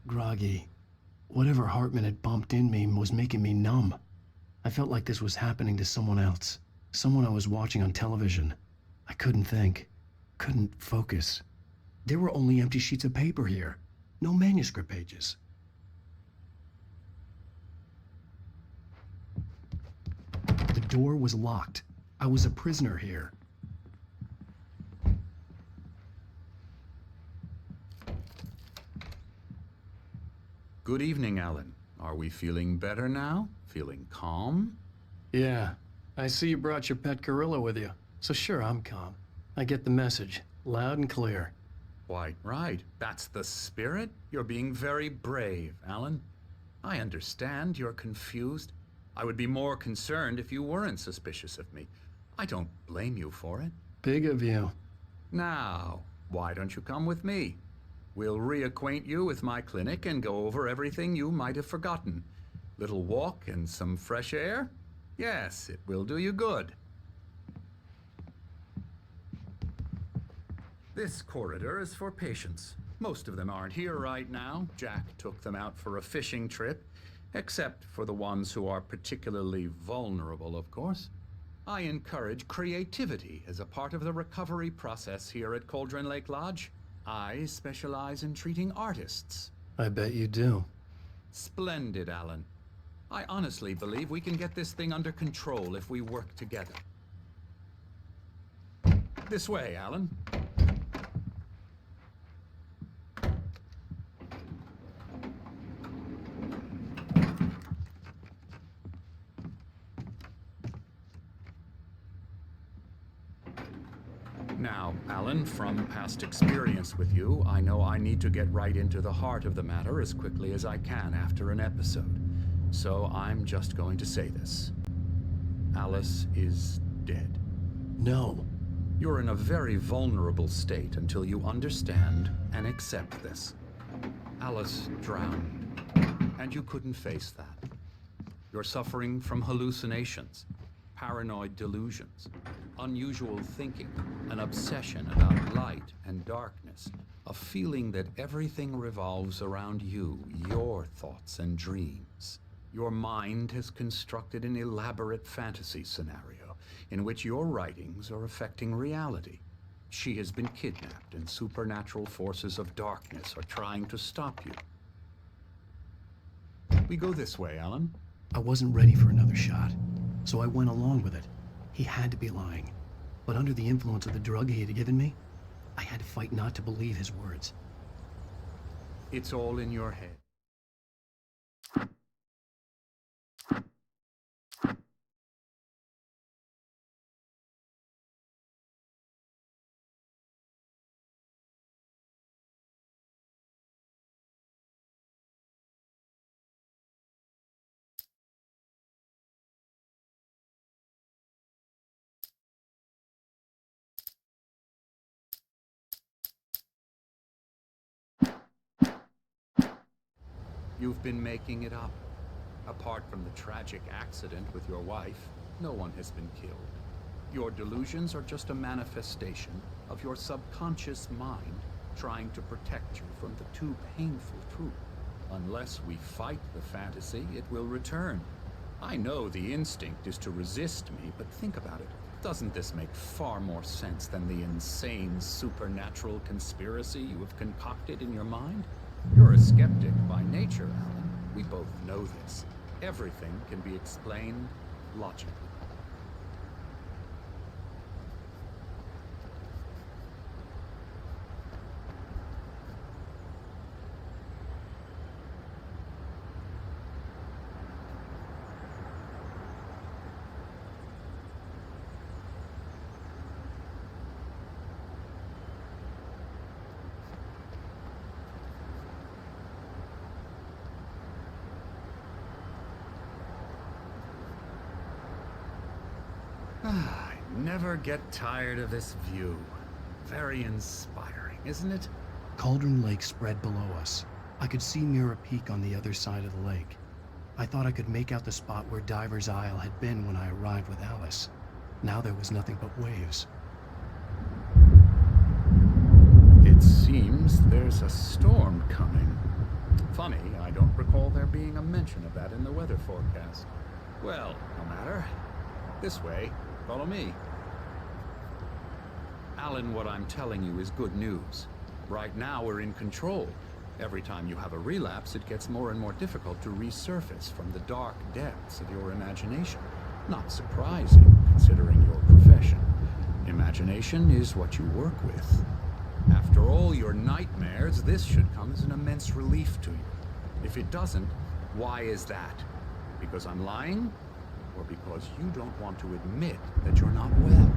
groggy. Whatever Hartman had bumped in me was making me numb. I felt like this was happening to someone else. Someone I was watching on television. I couldn't think. Couldn't focus. There were only empty sheets of paper here. No manuscript pages. The door was locked. I was a prisoner here. Good evening, Alan. Are we feeling better now? Feeling calm? Yeah. I see you brought your pet gorilla with you. So sure, I'm calm. I get the message. Loud and clear. Quite right. That's the spirit. You're being very brave, Alan. I understand you're confused. I would be more concerned if you weren't suspicious of me. I don't blame you for it. Big of you. Now, why don't you come with me? We'll reacquaint you with my clinic and go over everything you might have forgotten. Little walk and some fresh air? Yes, it will do you good. This corridor is for patients. Most of them aren't here right now. Jack took them out for a fishing trip, except for the ones who are particularly vulnerable, of course. I encourage creativity as a part of the recovery process here at Cauldron Lake Lodge. I specialize in treating artists. I bet you do. Splendid, Alan. I honestly believe we can get this thing under control if we work together. This way, Alan. Now, Alan, from past experience with you, I know I need to get right into the heart of the matter as quickly as I can after an episode. So I'm just going to say this. Alice is dead. No. You're in a very vulnerable state until you understand and accept this. Alice drowned, and you couldn't face that. You're suffering from hallucinations, paranoid delusions, unusual thinking, an obsession about light and darkness, a feeling that everything revolves around you, your thoughts and dreams. Your mind has constructed an elaborate fantasy scenario in which your writings are affecting reality. She has been kidnapped and supernatural forces of darkness are trying to stop you. We go this way, Alan. I wasn't ready for another shot, so I went along with it. He had to be lying. But under the influence of the drug he had given me, I had to fight not to believe his words. It's all in your head. You've been making it up. Apart from the tragic accident with your wife, no one has been killed. Your delusions are just a manifestation of your subconscious mind trying to protect you from the too painful truth. Unless we fight the fantasy, it will return. I know the instinct is to resist me, but think about it. Doesn't this make far more sense than the insane supernatural conspiracy you have concocted in your mind? You're a skeptic by nature, Alan. We both know this. Everything can be explained logically. I never get tired of this view. Very inspiring, isn't it? Cauldron Lake spread below us. I could see Mirror Peak on the other side of the lake. I thought I could make out the spot where Diver's Isle had been when I arrived with Alice. Now there was nothing but waves. It seems there's a storm coming. Funny, I don't recall there being a mention of that in the weather forecast. Well, no matter. This way. Follow me. Alan, what I'm telling you is good news. Right now, we're in control. Every time you have a relapse, it gets more and more difficult to resurface from the dark depths of your imagination. Not surprising, considering your profession. Imagination is what you work with. After all your nightmares, this should come as an immense relief to you. If it doesn't, why is that? Because I'm lying? Or because you don't want to admit that you're not well?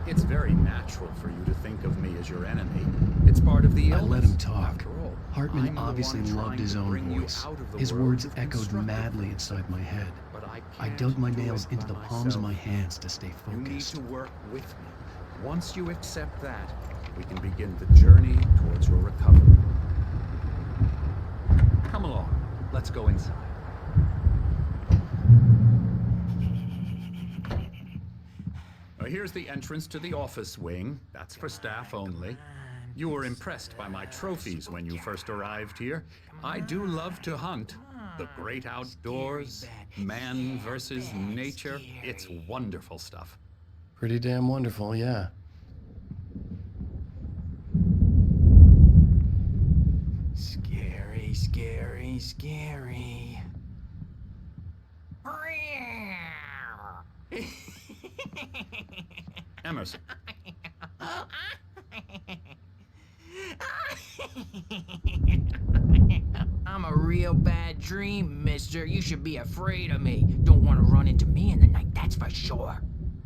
It's very natural for you to think of me as your enemy. It's part of the illness. I let him talk. After all, Hartman I'm the obviously one loved trying his to own bring you voice. out of the His world words you've echoed constructed. madly inside my head. But I I can't dug my do nails it into by the palms of myself. my hands to stay You need focused. to work with me. Once you accept that, we can begin the journey towards your recovery. Come along. Let's go inside. Here's the entrance to the office wing. That's for staff only. You were impressed by my trophies when you first arrived here. I do love to hunt. The great outdoors, man versus nature. It's wonderful stuff. Pretty damn wonderful, yeah. Scary, scary, scary. Emerson. I'm a real bad dream, mister. You should be afraid of me. Don't want to run into me in the night, that's for sure.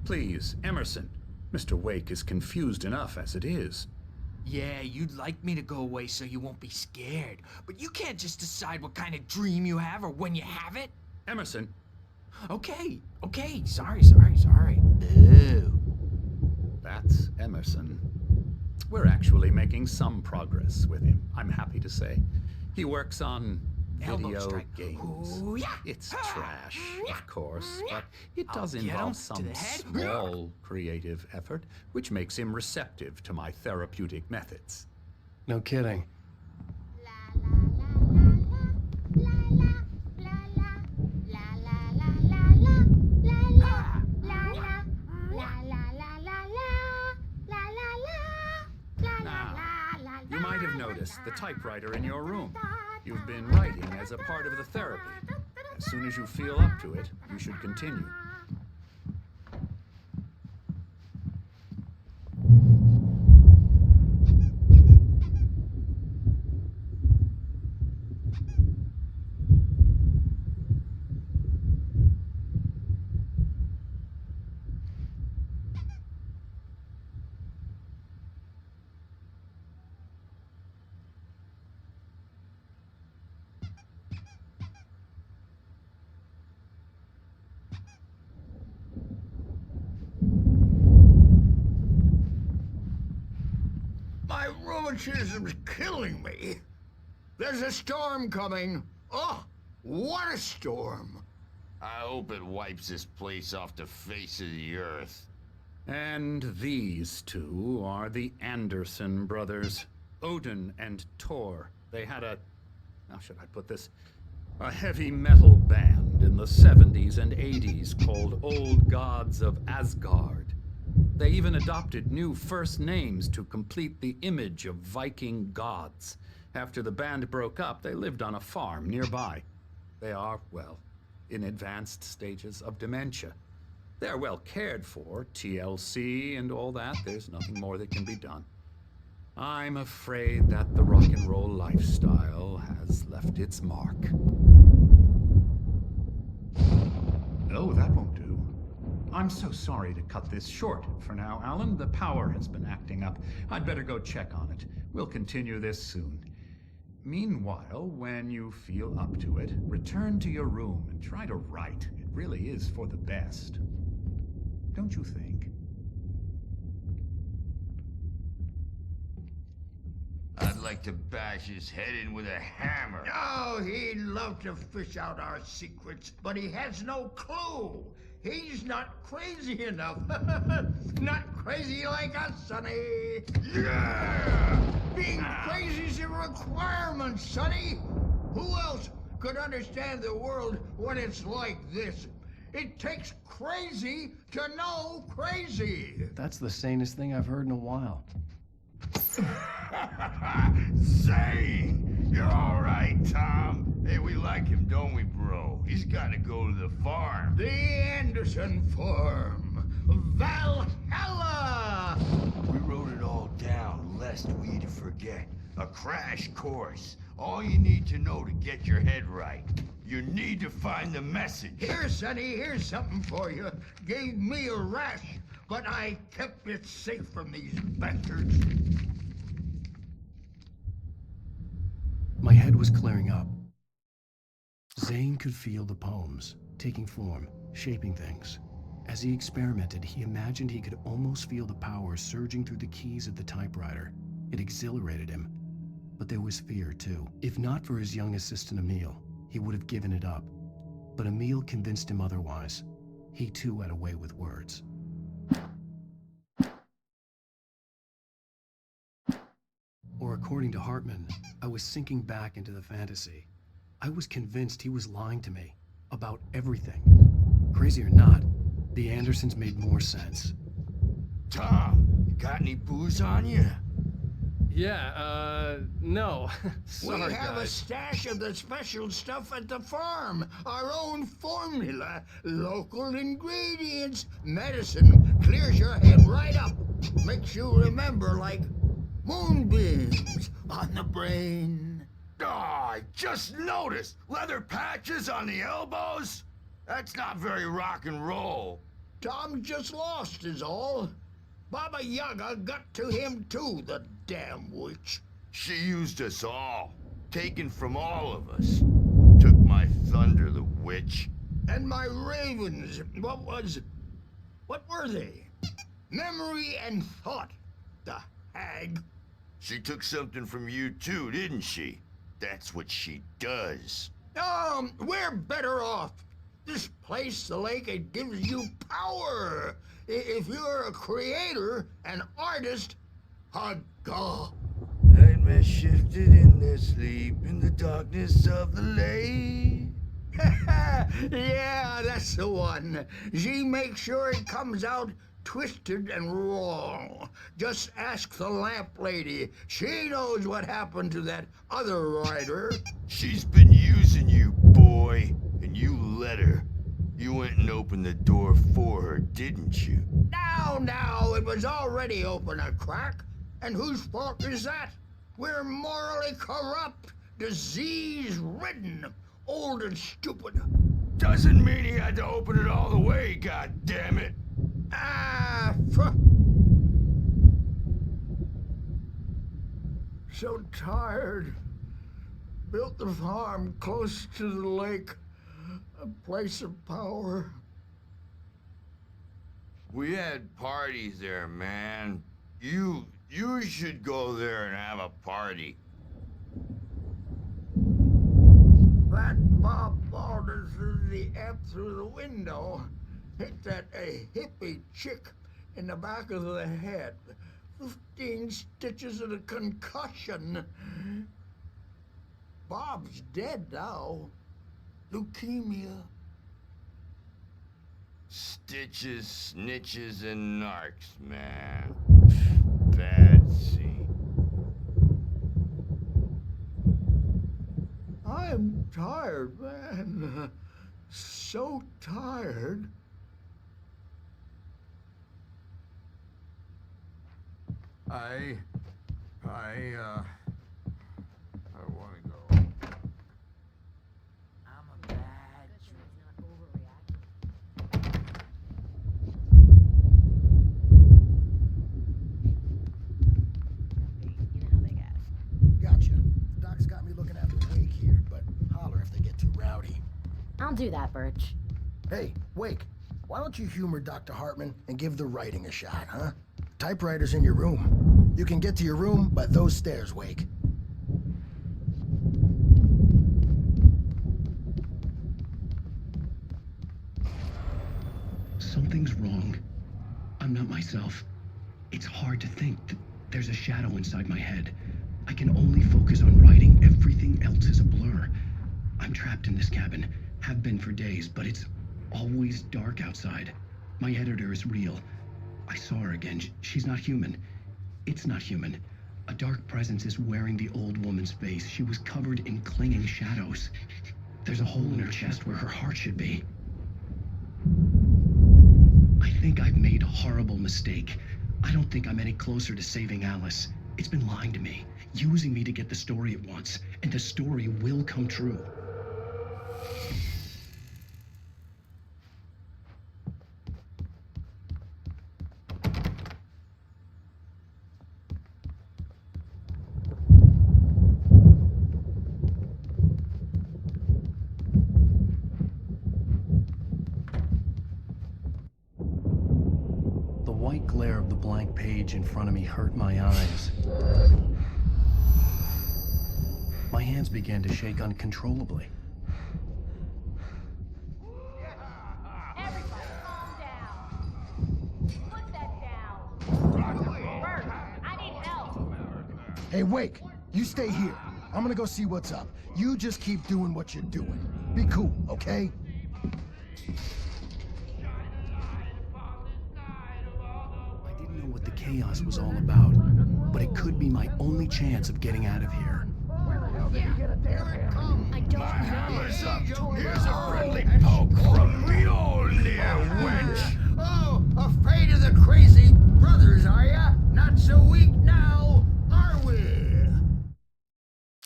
Please, Emerson. Mr. Wake is confused enough as it is. Yeah, you'd like me to go away so you won't be scared. But you can't just decide what kind of dream you have or when you have it. Emerson. Okay, sorry. Boo. That's Emerson. We're actually making some progress with him, I'm happy to say. He works on Elbow video strike. games. Ooh, yeah. It's trash, of course, but it I'll does get him involve to some the head. small creative effort, which makes him receptive to my therapeutic methods. No kidding. You might have noticed the typewriter in your room. You've been writing as a part of the therapy. As soon as you feel up to it, you should continue. My rheumatism's killing me. There's a storm coming. Oh, what a storm. I hope it wipes this place off the face of the earth. And these two are the Anderson brothers, Odin and Thor. They had how should I put this? A heavy metal band in the 70s and 80s called Old Gods of Asgard. They even adopted new first names to complete the image of Viking gods. After the band broke up, they lived on a farm nearby. They are, well, in advanced stages of dementia. They're well cared for, TLC and all that. There's nothing more that can be done. I'm afraid that the rock and roll lifestyle has left its mark. No, that won't do. I'm so sorry to cut this short for now, Alan. The power has been acting up. I'd better go check on it. We'll continue this soon. Meanwhile, when you feel up to it, return to your room and try to write. It really is for the best. Don't you think? I'd like to bash his head in with a hammer. Oh, he'd love to fish out our secrets, but he has no clue. He's not crazy enough. Not crazy like us, Sonny. Yeah! Being crazy's a requirement, Sonny. Who else could understand the world when it's like this? It takes crazy to know crazy. That's the sanest thing I've heard in a while. Zane! You're all right, Tom. Hey, we like him, don't we, bro? He's got to go to the farm. The Anderson Farm. Valhalla! We wrote it all down, lest we forget. A crash course. All you need to know to get your head right. You need to find the message. Here, Sonny, here's something for you. Gave me a rash, but I kept it safe from these bastards. My head was clearing up. Zane could feel the poems, taking form, shaping things. As he experimented, he imagined he could almost feel the power surging through the keys of the typewriter. It exhilarated him. But there was fear, too. If not for his young assistant Emil, he would have given it up. But Emil convinced him otherwise. He too had a way with words. Or according to Hartman, I was sinking back into the fantasy. I was convinced he was lying to me about everything. Crazy or not, the Andersons made more sense. Tom, you got any booze on you? Yeah, no. Sorry, We have a guys. stash of the special stuff at the farm. Our own formula. Local ingredients. Medicine clears your head right up. Makes you remember like moonbeams on the brain. Oh, I just noticed. Leather patches on the elbows? That's not very rock and roll. Tom just lost is all. Baba Yaga got to him too, the damn witch. She used us all. Taken from all of us. Took my thunder, the witch. And my ravens, what were they? Memory and thought, the hag. She took something from you too, didn't she? That's what she does. We're better off. This place, the lake, it gives you power. If you're a creator, an artist, God. Nightmares shifted in their sleep in the darkness of the lake. Yeah, that's the one. She makes sure it comes out twisted and wrong. Just ask the lamp lady. She knows what happened to that other writer. She's been using you, boy, and you let her. You went and opened the door for her, didn't you? Now, it was already open a crack. And whose fault is that? We're morally corrupt, disease-ridden, old and stupid. Doesn't mean he had to open it all the way, goddammit. So tired. Built the farm close to the lake. A place of power. We had parties there, man. You should go there and have a party. That Bob Balders threw the amp through the window. Hit that hippie chick in the back of the head. 15 stitches and a concussion. Bob's dead now. Leukemia. Stitches, snitches, and narcs, man. Bad scene. I'm tired, man. So tired. I want to go. I'm a bad Gotcha. Doc's got me looking after Wake here, but holler if they get too rowdy. I'll do that, Birch. Hey, Wake, why don't you humor Dr. Hartman and give the writing a shot, huh? Typewriter's in your room. You can get to your room by those stairs, Wake. Something's wrong. I'm not myself. It's hard to think. There's a shadow inside my head. I can only focus on writing. Everything else is a blur. I'm trapped in this cabin. Have been for days, but it's always dark outside. My editor is real. I saw her again. She's not human. It's not human. A dark presence is wearing the old woman's face. She was covered in clinging shadows. There's a hole in her chest where her heart should be. I think I've made a horrible mistake. I don't think I'm any closer to saving Alice. It's been lying to me, using me to get the story it wants, and the story will come true. The white glare of the blank page in front of me hurt my eyes. My hands began to shake uncontrollably. Everybody, calm down. Put that down. Bert, I need help. Hey, Wake, you stay here. I'm gonna go see what's up. You just keep doing what you're doing. Be cool, okay? I didn't know what the chaos was all about, but it could be my only chance of getting out of here. I don't know. Hammer's up. Here's a friendly poke from Mjolnir, wench. Oh, afraid of the crazy brothers, are ya? Not so weak now, are we?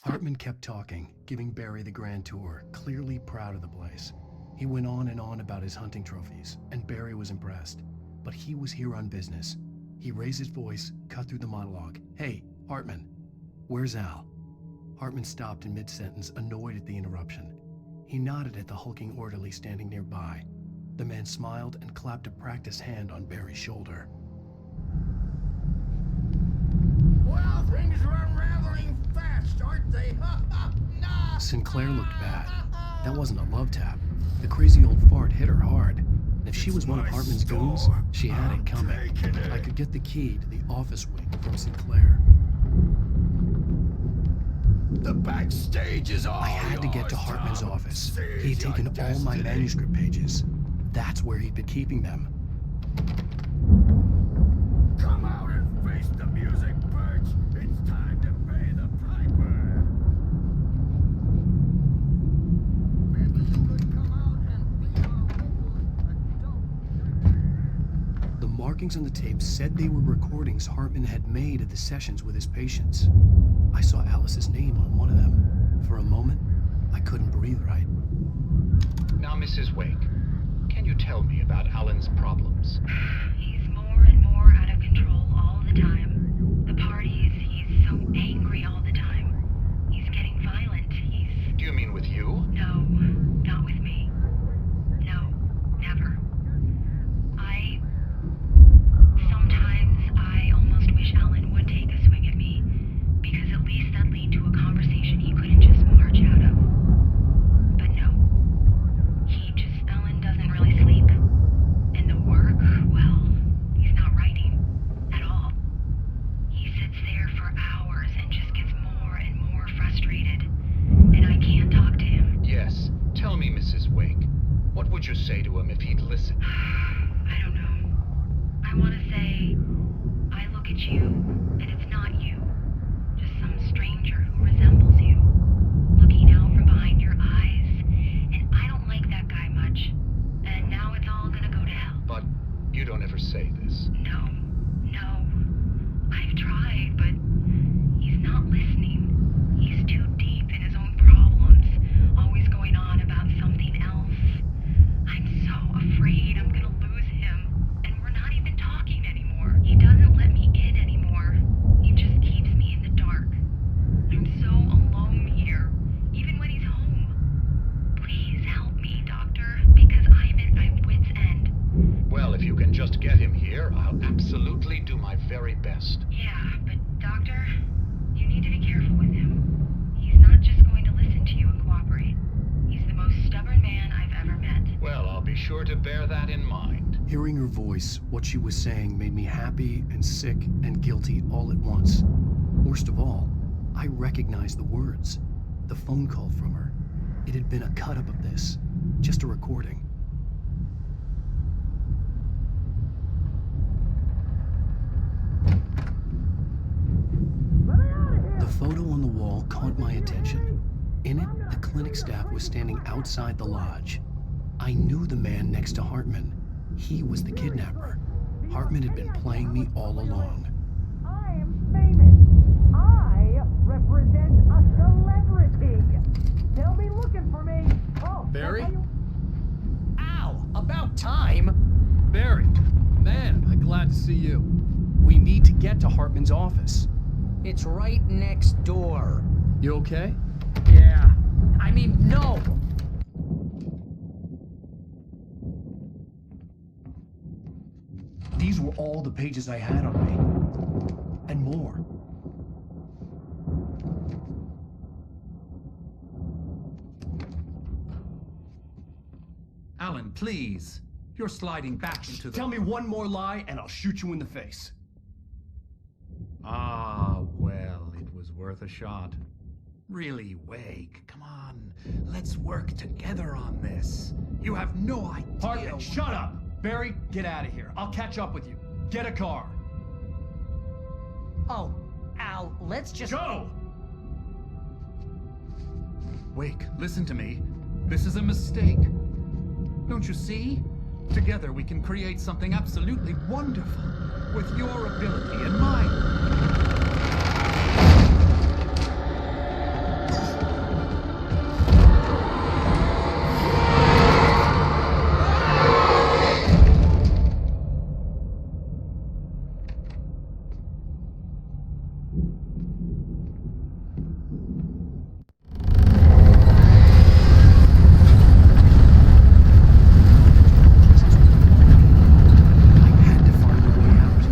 Hartman kept talking, giving Barry the grand tour, clearly proud of the place. He went on and on about his hunting trophies, and Barry was impressed. But he was here on business. He raised his voice, cut through the monologue. Hey, Hartman, where's Al? Hartman stopped in mid-sentence, annoyed at the interruption. He nodded at the hulking orderly standing nearby. The man smiled and clapped a practiced hand on Barry's shoulder. Well, things are unraveling fast, aren't they? Nah. Sinclair looked bad. That wasn't a love tap. The crazy old fart hit her hard. And if she was one of Hartman's goons, she had it coming. I could get the key to the office wing from Sinclair. The backstage is all I had to get to yours, Hartman's Tom. office. He Seize had taken your all my destiny. manuscript pages. That's where he'd been keeping them. Come out and face the music, Birch. It's time to pay the piper. Maybe you could come out and be our local adult. The markings on the tape said they were recordings Hartman had made of the sessions with his patients. I saw Alice's name on one of them. For a moment, I couldn't breathe right. Now, Mrs. Wake, can you tell me about Alan's problems? He's more and more out of control all the time. The parties, he's so angry all the time. He's getting violent. Do you mean with you? No, not with me. No, never. Sometimes I almost wish Alan would take a swing at me, because at least that'd lead to a conversation he couldn't just march out of. But no. Alan doesn't really sleep. And the work, well, he's not writing at all. He sits there for hours and just gets more and more frustrated. And I can't talk to him. Yes. Tell me, Mrs. Wake, what would you say to him if he'd listen? I don't know. I want to say, I look at you, and it's not you. Just some stranger who resembles you. Looking out from behind your eyes, and I don't like that guy much. And now it's all gonna go to hell. But you don't ever say this. No. I've tried, but he's not listening. He's too deep in his own problems, always going on about something else. I'm so afraid I'm gonna lose him, and we're not even talking anymore. He doesn't let me in anymore. He just keeps me in the dark. I'm so alone here, even when he's home. Please help me, Doctor, because I'm at my wit's end. Well, if you can just get him here, I'll absolutely do my very best. Yeah, but Doctor, you need to be careful with him. He's not just going to listen to you and cooperate. He's the most stubborn man I've ever met. Well, I'll be sure to bear that in mind. Hearing her voice, what she was saying made me happy and sick and guilty all at once. Worst of all, I recognized the words. The phone call from her. It had been a cut-up of this. Just a recording. The photo on the wall caught my attention. In it, the clinic staff was standing outside the lodge. I knew the man next to Hartman. He was the kidnapper. Hartman had been playing me all along. I am famous. I represent a celebrity. They'll be looking for me. Oh, Barry? Ow! About time! Barry, man, I'm glad to see you. We need to get to Hartman's office. It's right next door. You okay? Yeah. I mean, no! These were all the pages I had on me. And more. Alan, please. You're sliding back into the... Tell me one more lie and I'll shoot you in the face. Ah, well, it was worth a shot. Really, Wake, come on. Let's work together on this. You have no idea... Hartman, shut up! Barry, get out of here. I'll catch up with you. Get a car. Oh, Al, let's just... Go! Wake, listen to me. This is a mistake. Don't you see? Together we can create something absolutely wonderful. With your ability and mine. I had to find a way out.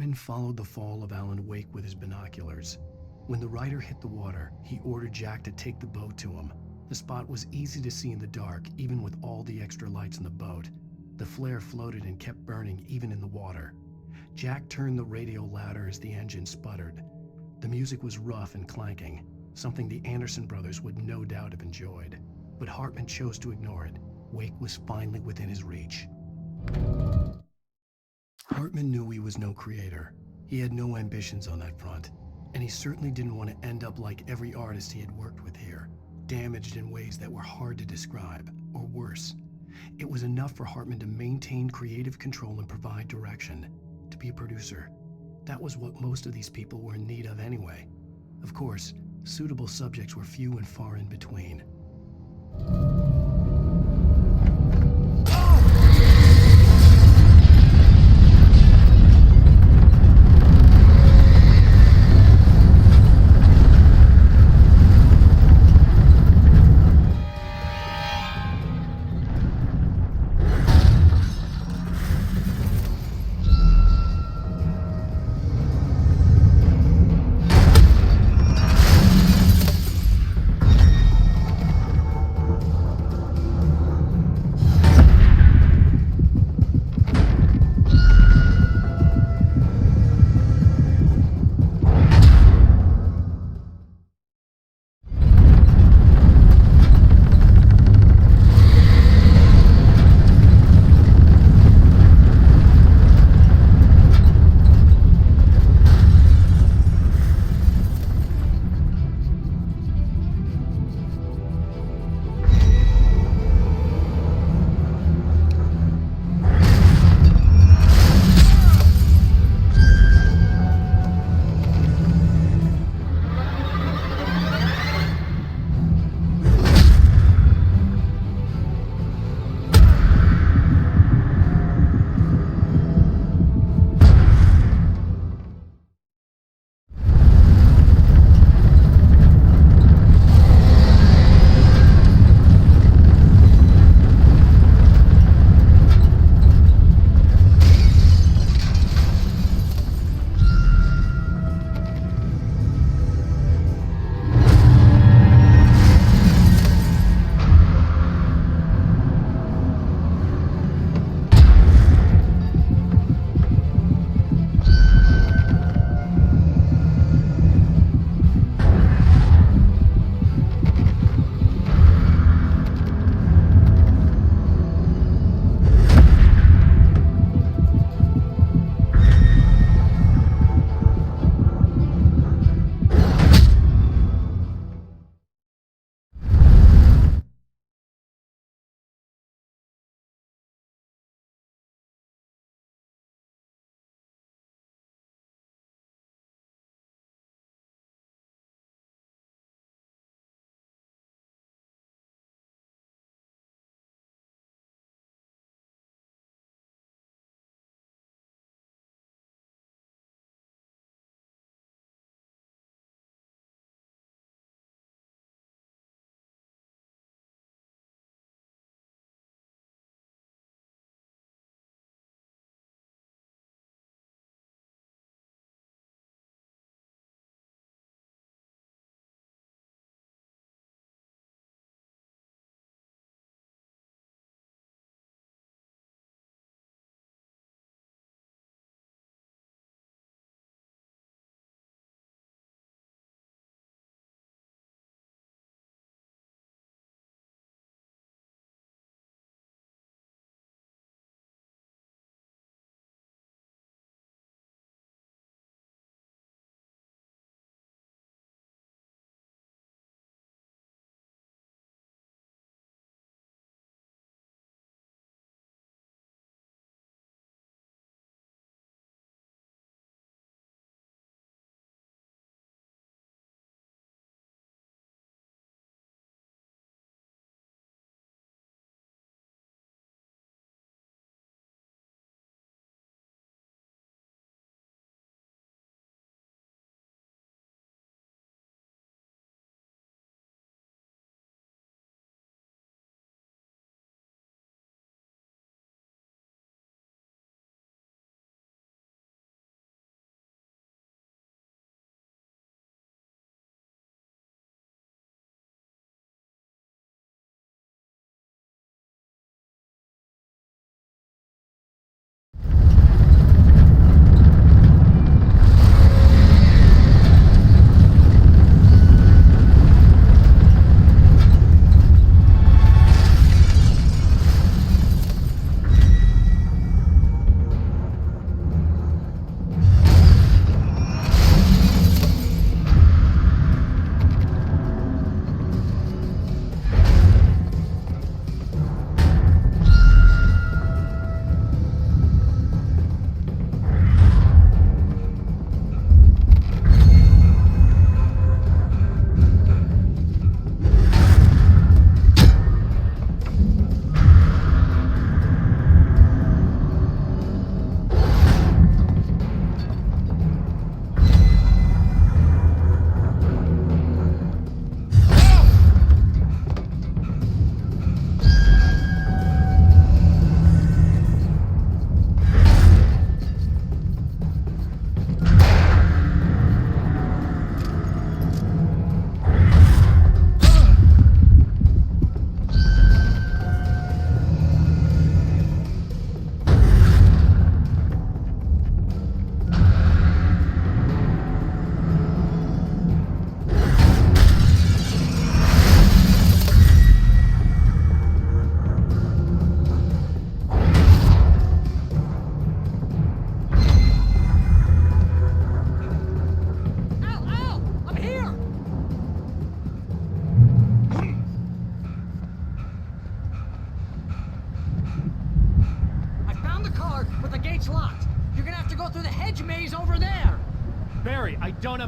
Hartman followed the fall of Alan Wake with his binoculars. When the rider hit the water, he ordered Jack to take the boat to him. The spot was easy to see in the dark, even with all the extra lights in the boat. The flare floated and kept burning even in the water. Jack turned the radio louder as the engine sputtered. The music was rough and clanking, something the Anderson brothers would no doubt have enjoyed. But Hartman chose to ignore it. Wake was finally within his reach. Hartman knew he was no creator. He had no ambitions on that front, and he certainly didn't want to end up like every artist he had worked with here, damaged in ways that were hard to describe, or worse. It was enough for Hartman to maintain creative control and provide direction, to be a producer. That was what most of these people were in need of anyway. Of course, suitable subjects were few and far in between.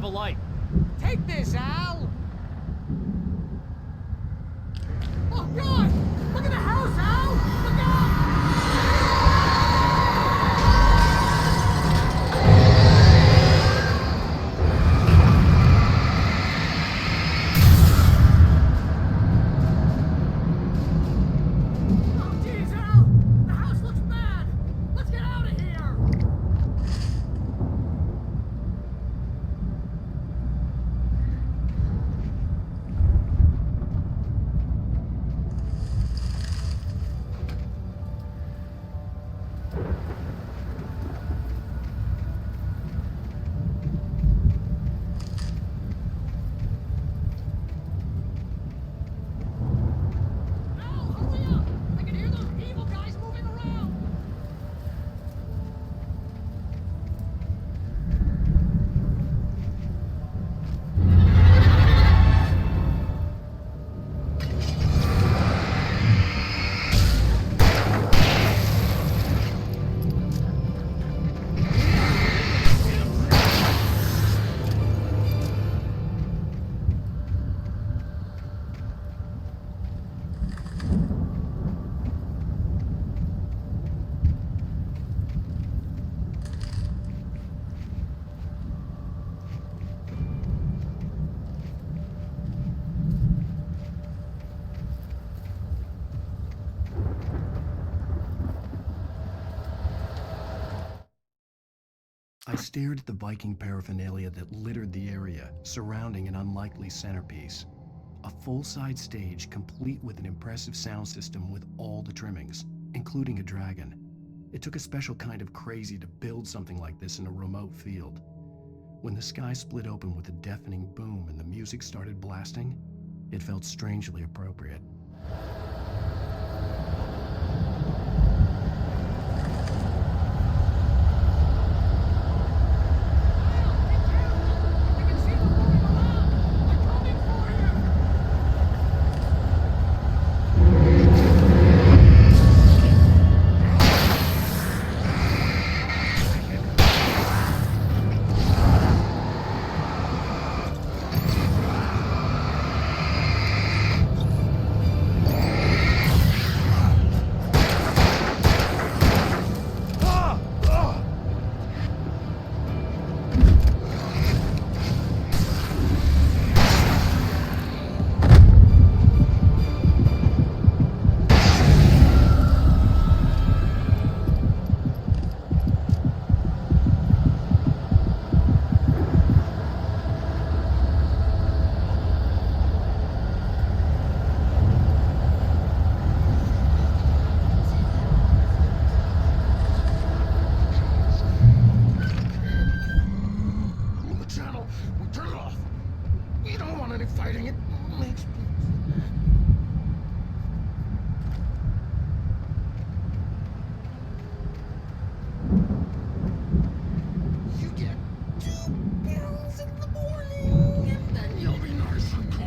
a light. Take this, Al! Oh, God! Look at the house, Al! Look out! Oh, jeez, Al! The house looks bad! Let's get out of here! Al, hurry up! I can hear those evil guys moving around! I stared at the Viking paraphernalia that littered the area, surrounding an unlikely centerpiece. A full-size stage complete with an impressive sound system with all the trimmings, including a dragon. It took a special kind of crazy to build something like this in a remote field. When the sky split open with a deafening boom and the music started blasting, it felt strangely appropriate. I can see them moving around! They're coming for you! The channel. Turn it off. We don't want any fighting. It makes me... You get 2 pills in the morning, and then you'll be nice and calm.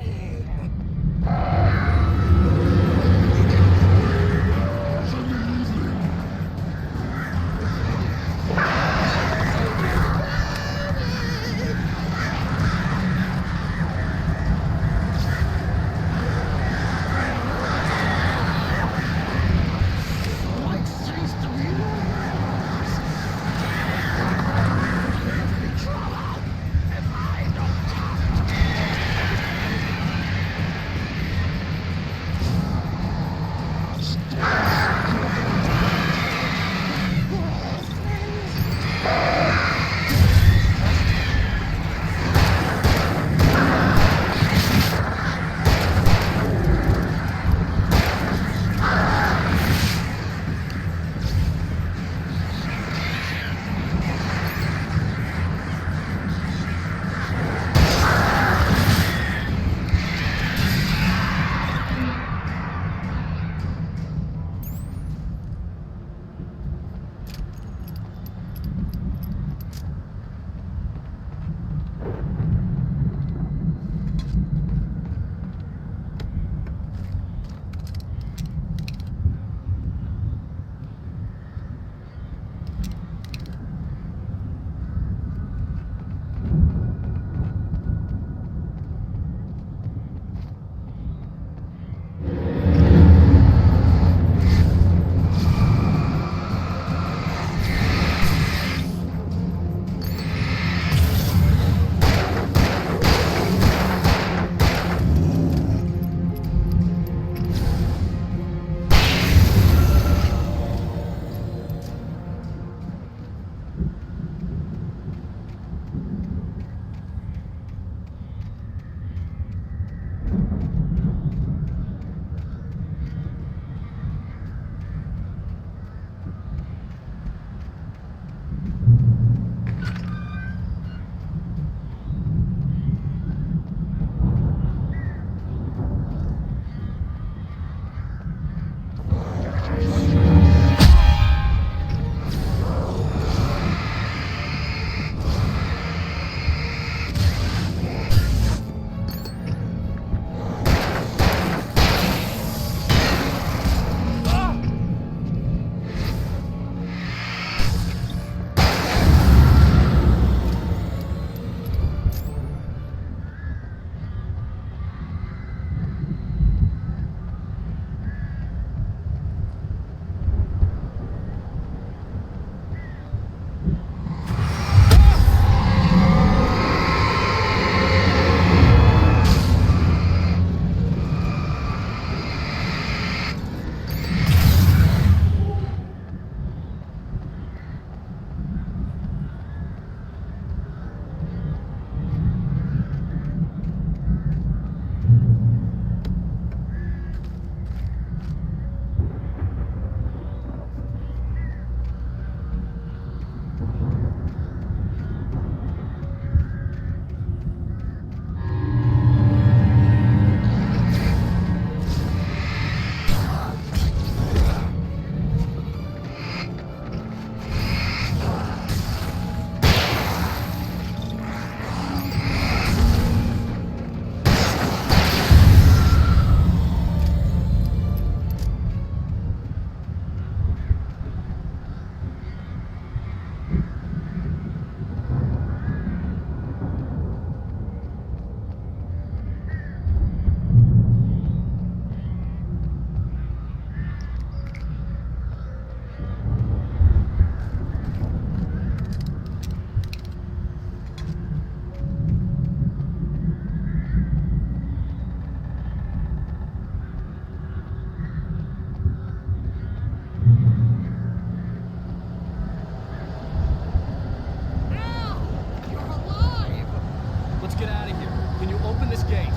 open this gate?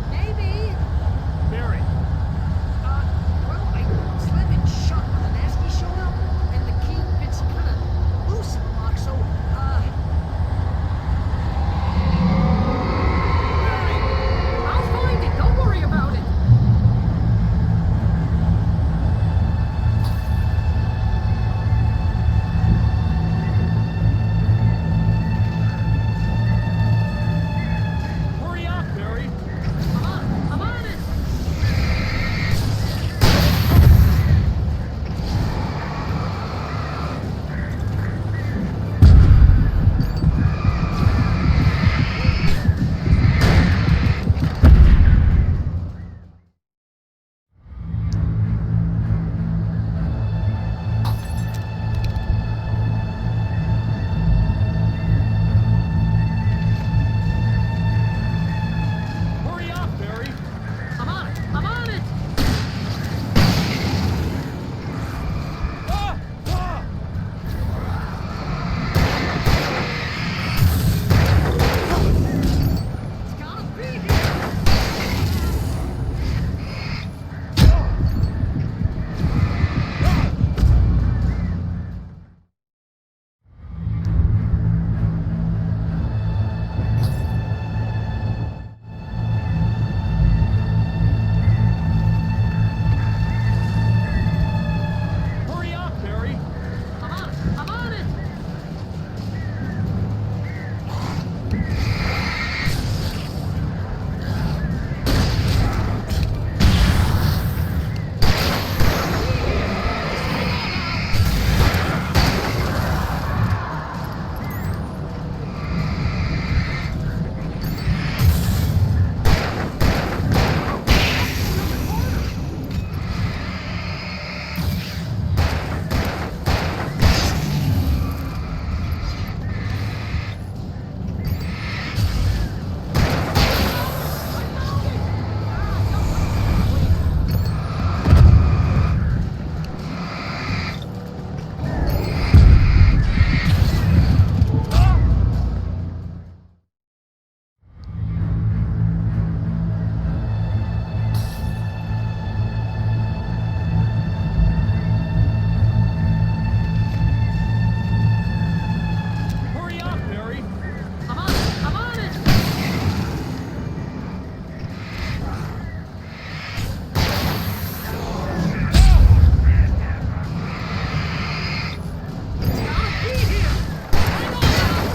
Maybe. Barry. Well, I slammed it shut when the nasty showed up, and the key fits kind of loose in the lock, so, I'll find it. Don't worry about it. Hurry up, Barry. I'm on it. Hurry up, Barry. I'm on it. I'm on it. Ah! Ah! It's gotta be here. Hurry up, Barry. I'm on it. I'm on it. Hurry up, Barry. I'm on it. I'm on it. It's gotta be here. Hang on now.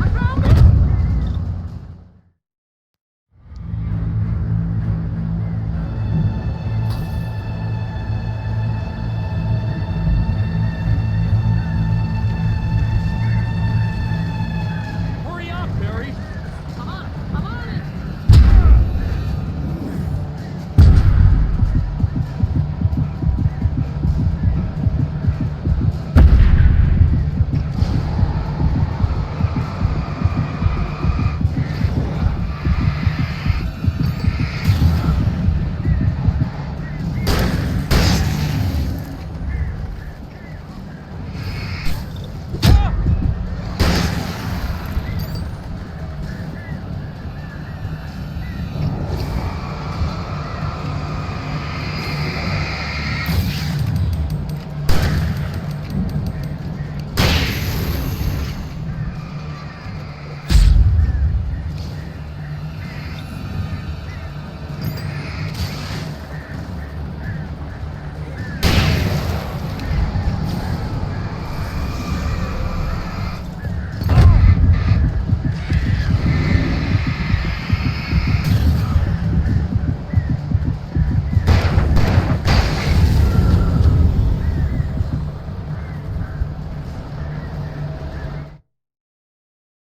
I found it. Hurry up, Barry. I'm on it. I'm on it.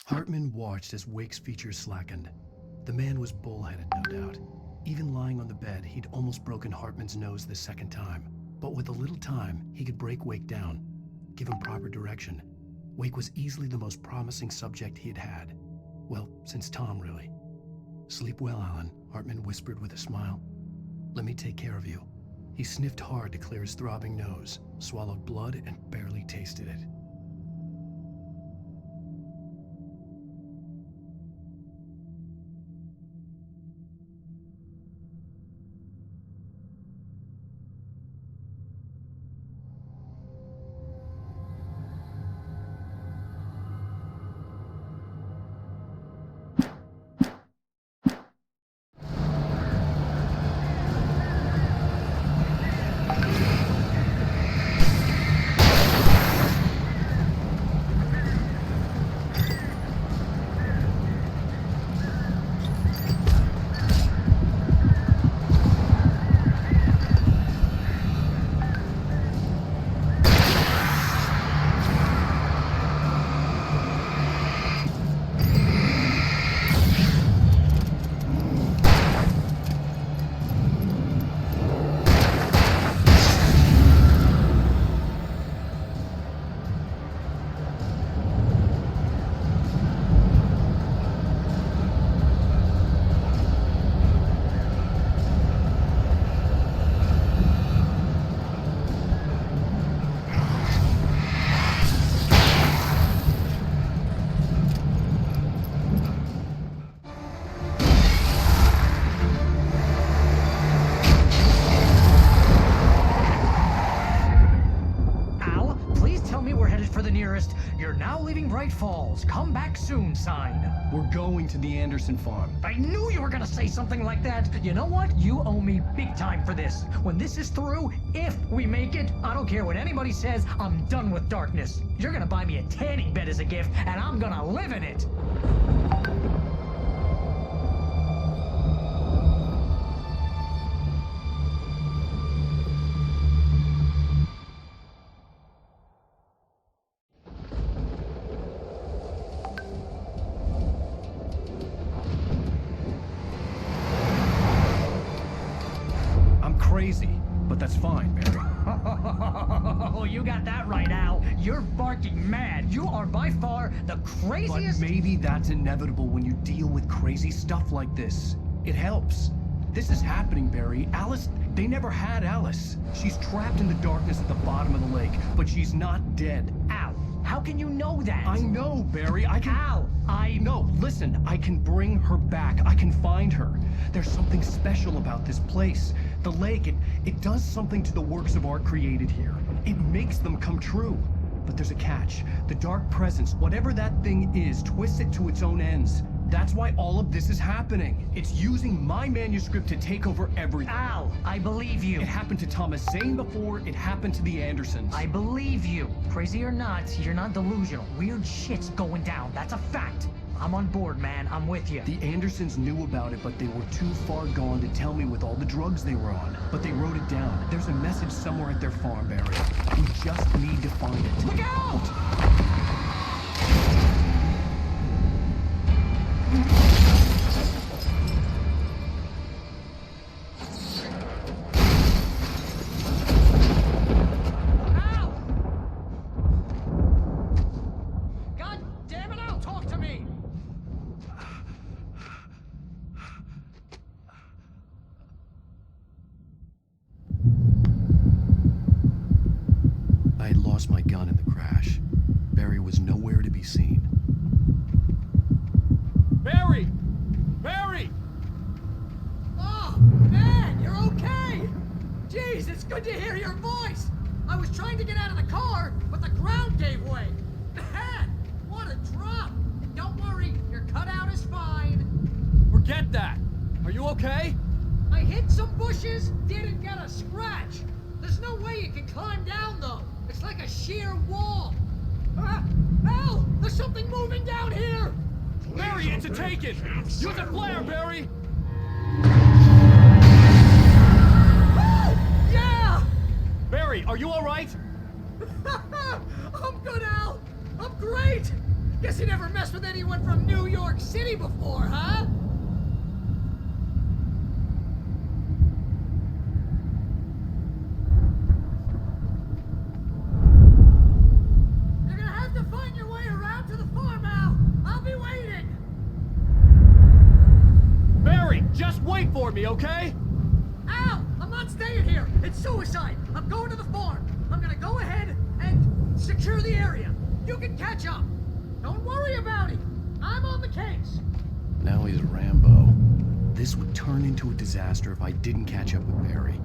Hartman watched as Wake's features slackened. The man was bullheaded, no doubt. Even lying on the bed, he'd almost broken Hartman's nose the second time. But with a little time, he could break Wake down, give him proper direction. Wake was easily the most promising subject he had had. Well, since Tom, really. Sleep well, Alan, Hartman whispered with a smile. Let me take care of you. He sniffed hard to clear his throbbing nose, swallowed blood, and barely tasted it. You're now leaving Bright Falls. Come back soon sign. We're going to the Anderson farm. I knew you were gonna say something like that. You know what? You owe me big time for this. When this is through, if we make it, I don't care what anybody says, I'm done with darkness. You're gonna buy me a tanning bed as a gift, and I'm gonna live in it. Crazy, but that's fine, Barry. Oh, you got that right, Al. You're barking mad. You are by far the craziest... But maybe that's inevitable when you deal with crazy stuff like this. It helps. This is happening, Barry. Alice, they never had Alice. She's trapped in the darkness at the bottom of the lake, but she's not dead. Al, how can you know that? I know, Barry. I can... Al, No, listen. I can bring her back. I can find her. There's something special about this place. The lake, it does something to the works of art created here. It makes them come true. But there's a catch. The dark presence, whatever that thing is, twists it to its own ends. That's why all of this is happening. It's using my manuscript to take over everything. Al, I believe you. It happened to Thomas Zane before, it happened to the Andersons. I believe you. Crazy or not, you're not delusional. Weird shit's going down. That's a fact. I'm on board, man. I'm with you. The Andersons knew about it, but they were too far gone to tell me with all the drugs they were on. But they wrote it down. There's a message somewhere at their farm, Barry. We just need to find it. Look out! I had lost my gun in the crash. Barry was nowhere to be seen. Barry! Barry! Oh, man, you're okay! Jeez, it's good to hear your voice! I was trying to get out of the car, but the ground gave way! Man, what a drop! Don't worry, your cutout is fine. Forget that! Are you okay? I hit some bushes, didn't get a scratch. There's no way you can climb down, though. It's like a sheer wall. Al, there's something moving down here! Barry, it's a take-it! Use a flare, Barry! Oh, yeah! Barry, are you alright? I'm good, Al. I'm great. Guess you never messed with anyone from New York City before, huh? for me, okay? Al! I'm not staying here! It's suicide! I'm going to the farm! I'm gonna go ahead and secure the area. You can catch up. Don't worry about it. I'm on the case. Now he's Rambo. This would turn into a disaster if I didn't catch up with Barry.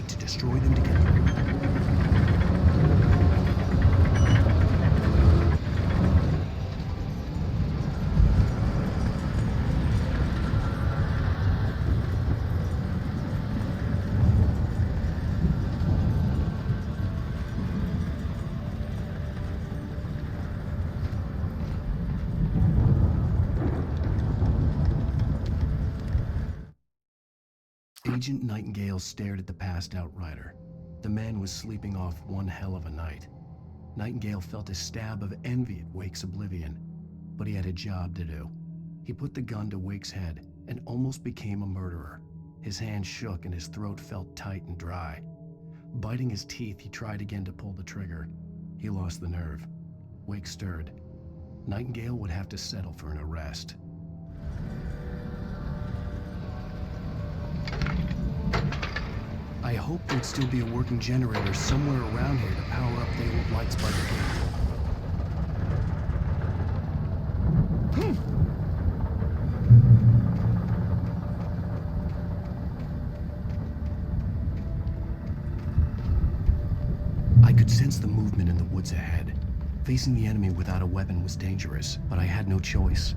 To destroy them to get through. Agent Nightingale stared at the passed-out rider. The man was sleeping off one hell of a night. Nightingale felt a stab of envy at Wake's oblivion, but he had a job to do. He put the gun to Wake's head and almost became a murderer. His hand shook and his throat felt tight and dry. Biting his teeth, he tried again to pull the trigger. He lost the nerve. Wake stirred. Nightingale would have to settle for an arrest. I hoped there'd still be a working generator somewhere around here to power up the old lights by the gate. I could sense the movement in the woods ahead. Facing the enemy without a weapon was dangerous, but I had no choice.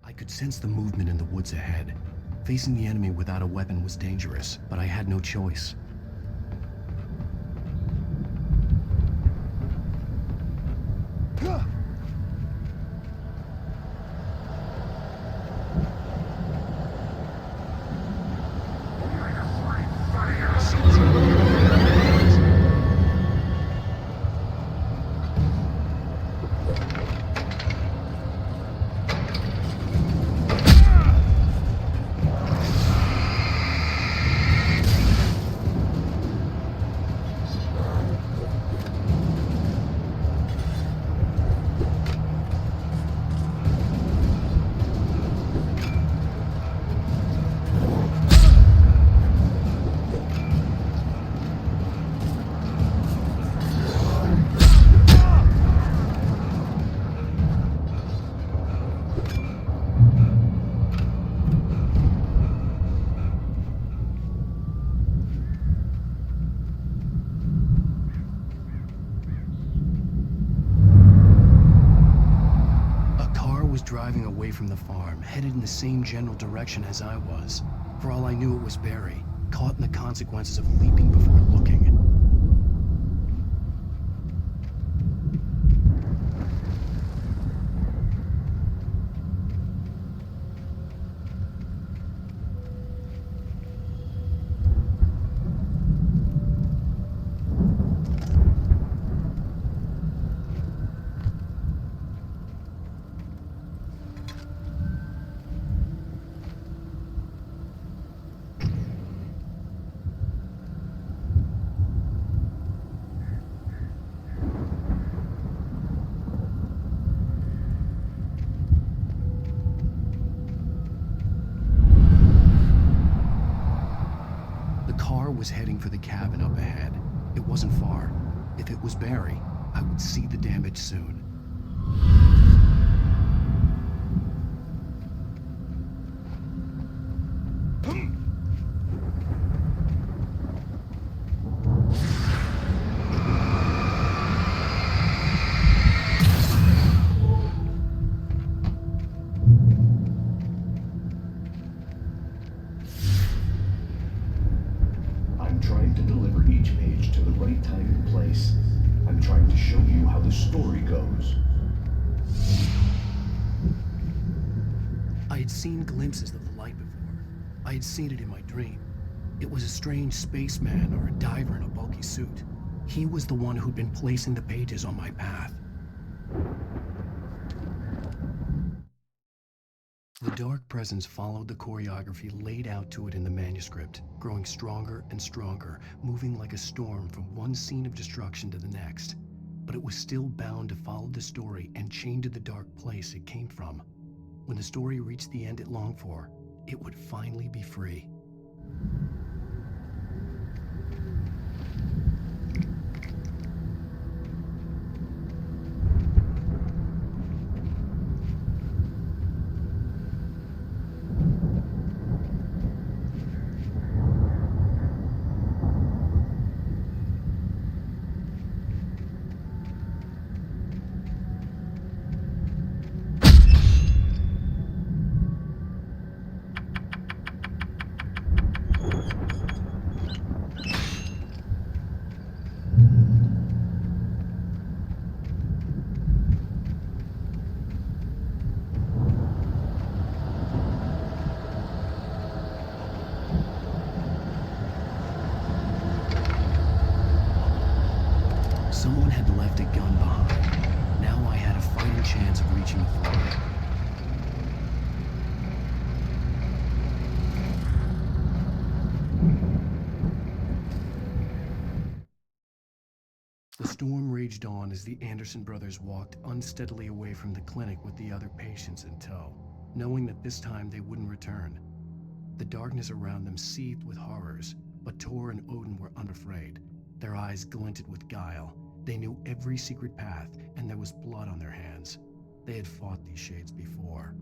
I could sense the movement in the woods ahead. Facing the enemy without a weapon was dangerous, but I had no choice. from the farm, headed in the same general direction as I was. For all I knew, it was Barry, caught in the consequences of leaping before looking. Was heading for the cabin up ahead. It wasn't far. If it was Barry, I would see the damage soon. Trying to deliver each page to the right time and place. I'm trying to show you how the story goes. I had seen glimpses of the light before. I had seen it in my dream. It was a strange spaceman or a diver in a bulky suit. He was the one who'd been placing the pages on my path. The dark presence followed the choreography laid out to it in the manuscript, growing stronger and stronger, moving like a storm from one scene of destruction to the next. But it was still bound to follow the story and chain to the dark place it came from. When the story reached the end it longed for, it would finally be free. Someone had left a gun behind. Now I had a fighting chance of reaching the floor. The storm raged on as the Anderson brothers walked unsteadily away from the clinic with the other patients in tow, knowing that this time they wouldn't return. The darkness around them seethed with horrors, but Tor and Odin were unafraid. Their eyes glinted with guile. They knew every secret path, and there was blood on their hands. They had fought these shades before.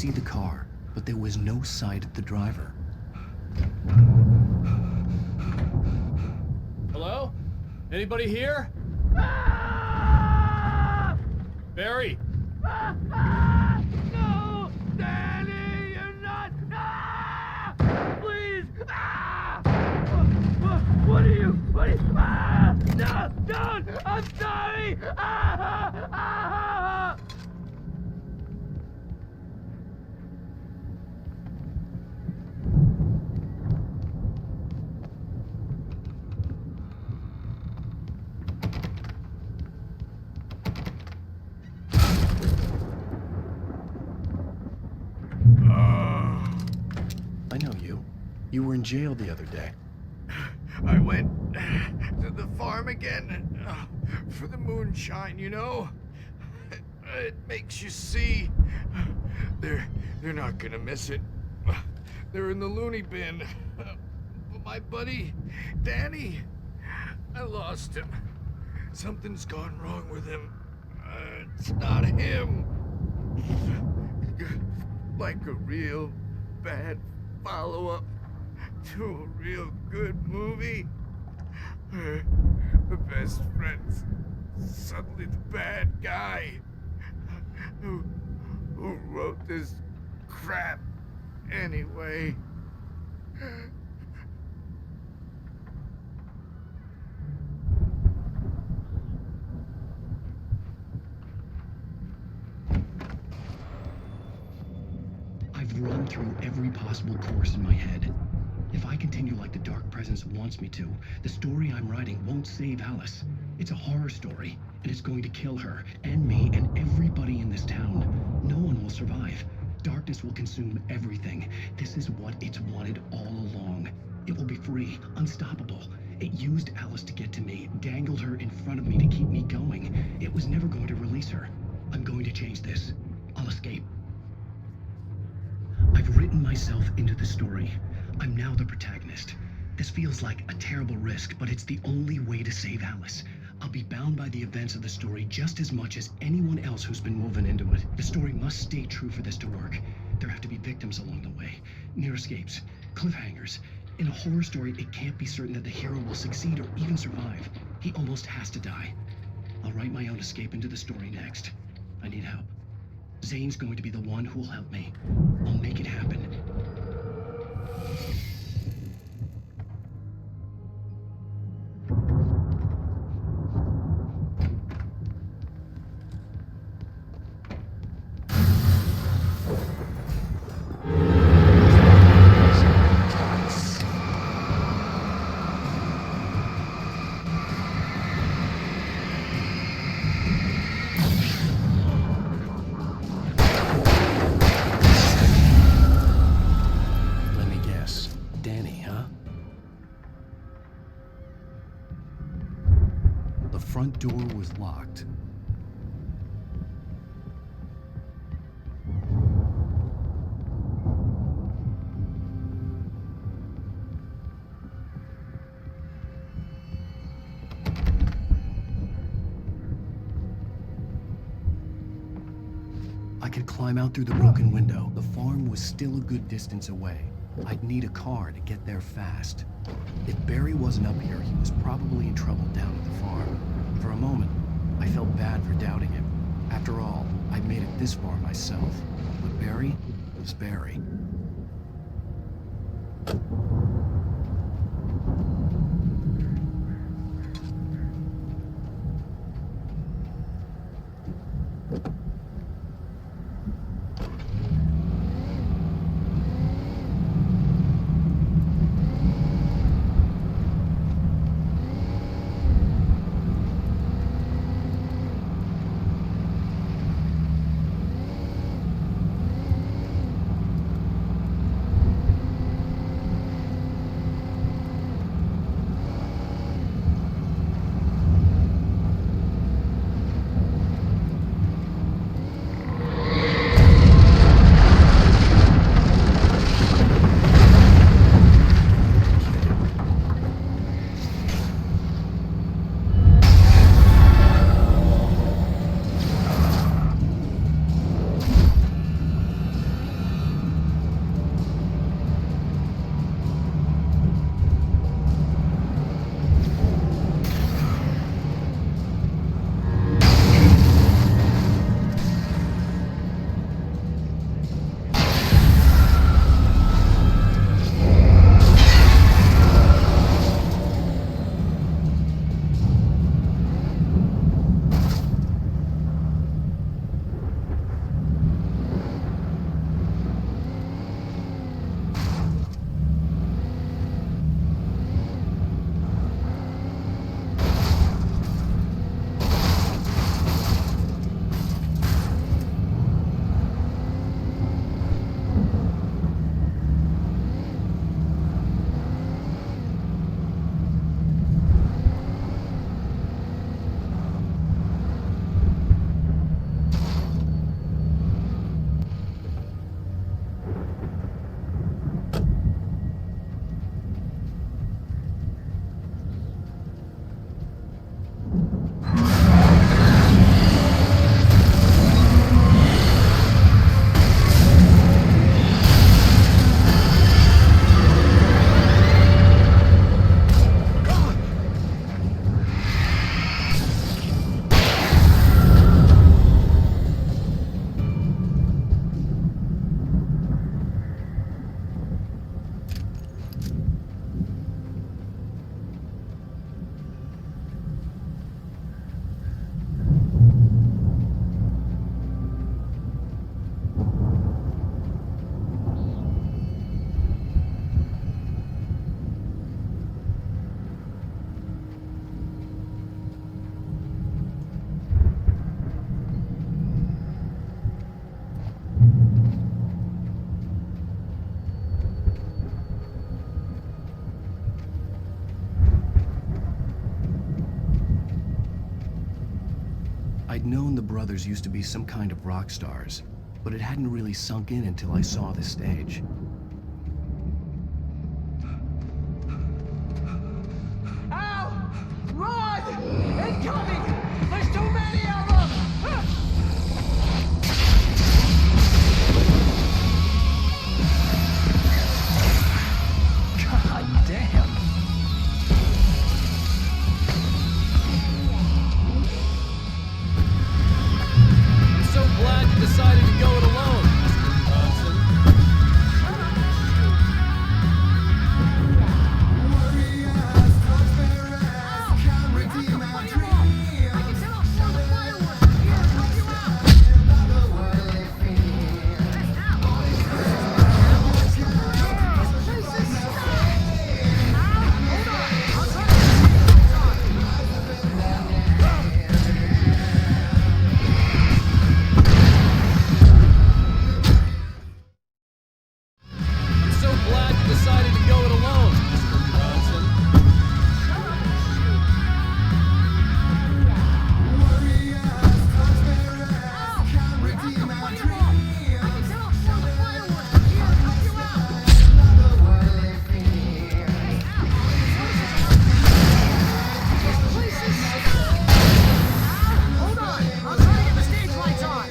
see the car, but there was no sight of the driver. Hello? Anybody here? Barry! No! Danny, you're not! Please! What are you? No! Don't! I'm sorry! I know you. You were in jail the other day. I went to the farm again for the moonshine, you know? It makes you see. They're not gonna miss it. They're in the loony bin. But my buddy, Danny, I lost him. Something's gone wrong with him. It's not him. Like a real bad follow-up to a real good movie. The best friend's suddenly the bad guy who wrote this crap anyway. I've run through every possible course in my head. If I continue like the Dark Presence wants me to, the story I'm writing won't save Alice. It's a horror story, and it's going to kill her, and me, and everybody in this town. No one will survive. Darkness will consume everything. This is what it's wanted all along. It will be free, unstoppable. It used Alice to get to me, dangled her in front of me to keep me going. It was never going to release her. I'm going to change this. I'll escape. I've written myself into the story. I'm now the protagonist. This feels like a terrible risk, but it's the only way to save Alice. I'll be bound by the events of the story just as much as anyone else who's been woven into it. The story must stay true for this to work. There have to be victims along the way, near escapes, cliffhangers. In a horror story, it can't be certain that the hero will succeed or even survive. He almost has to die. I'll write my own escape into the story next. I need help. Zane's going to be the one who will help me. I'll make it happen. The front door was locked. I could climb out through the broken window. The farm was still a good distance away. I'd need a car to get there fast. If Barry wasn't up here, he was probably in trouble down at the farm. For a moment, I felt bad for doubting him. After all, I'd made it this far myself. But Barry was Barry. I'd known the brothers used to be some kind of rock stars, but it hadn't really sunk in until I saw the stage. Al! Run! Incoming! There's too many of them! God damn. I'm so glad you decided to go it alone, Mr. Johnson. I'm so glad you decided to go it alone, Mr. Johnson. Hold on! I'll try to get the stage lights on!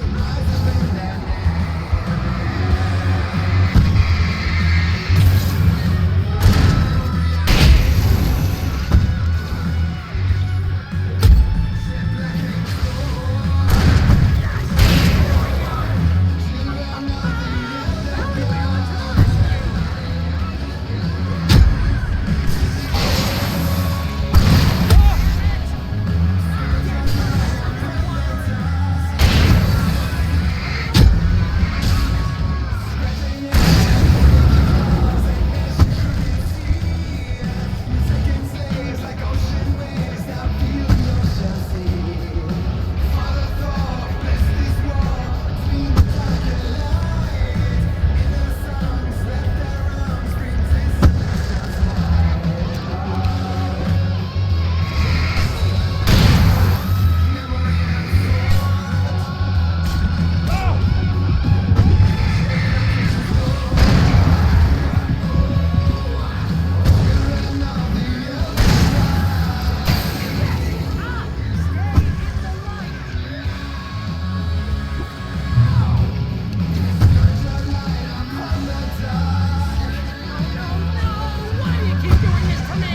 Why do you keep doing this to me?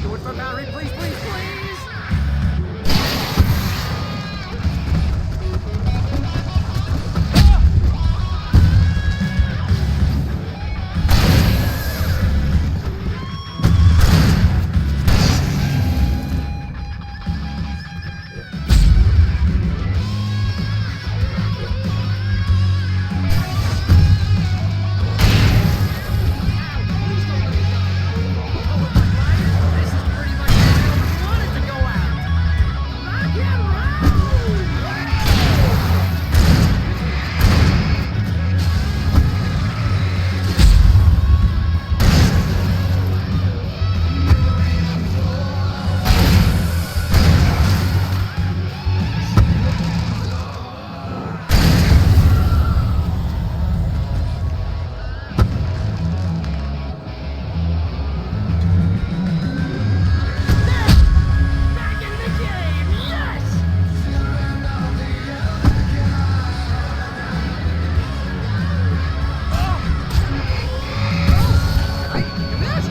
Do it for Barry, please, please, please! This is pretty much how I wanted to go out! Rock and roll! Back in the game! Yes! Can I do this?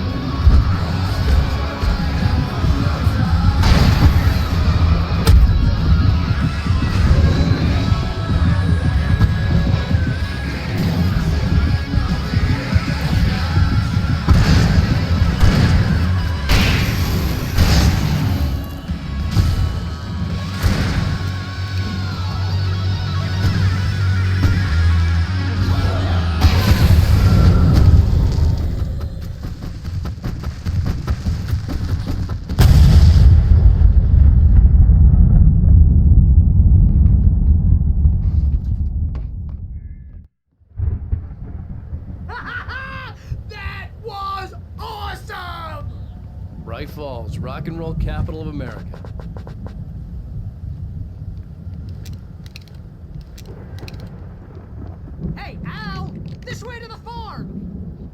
That was awesome! Bright Falls, rock and roll capital of America. This way to the farm!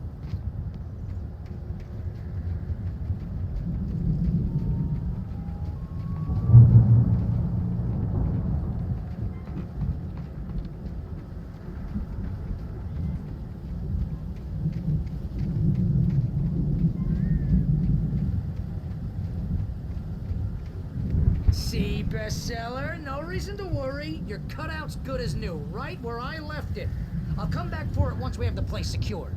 See, bestseller? No reason to worry. Your cutout's good as new, right where I left it. I'll come back for it once we have the place secured.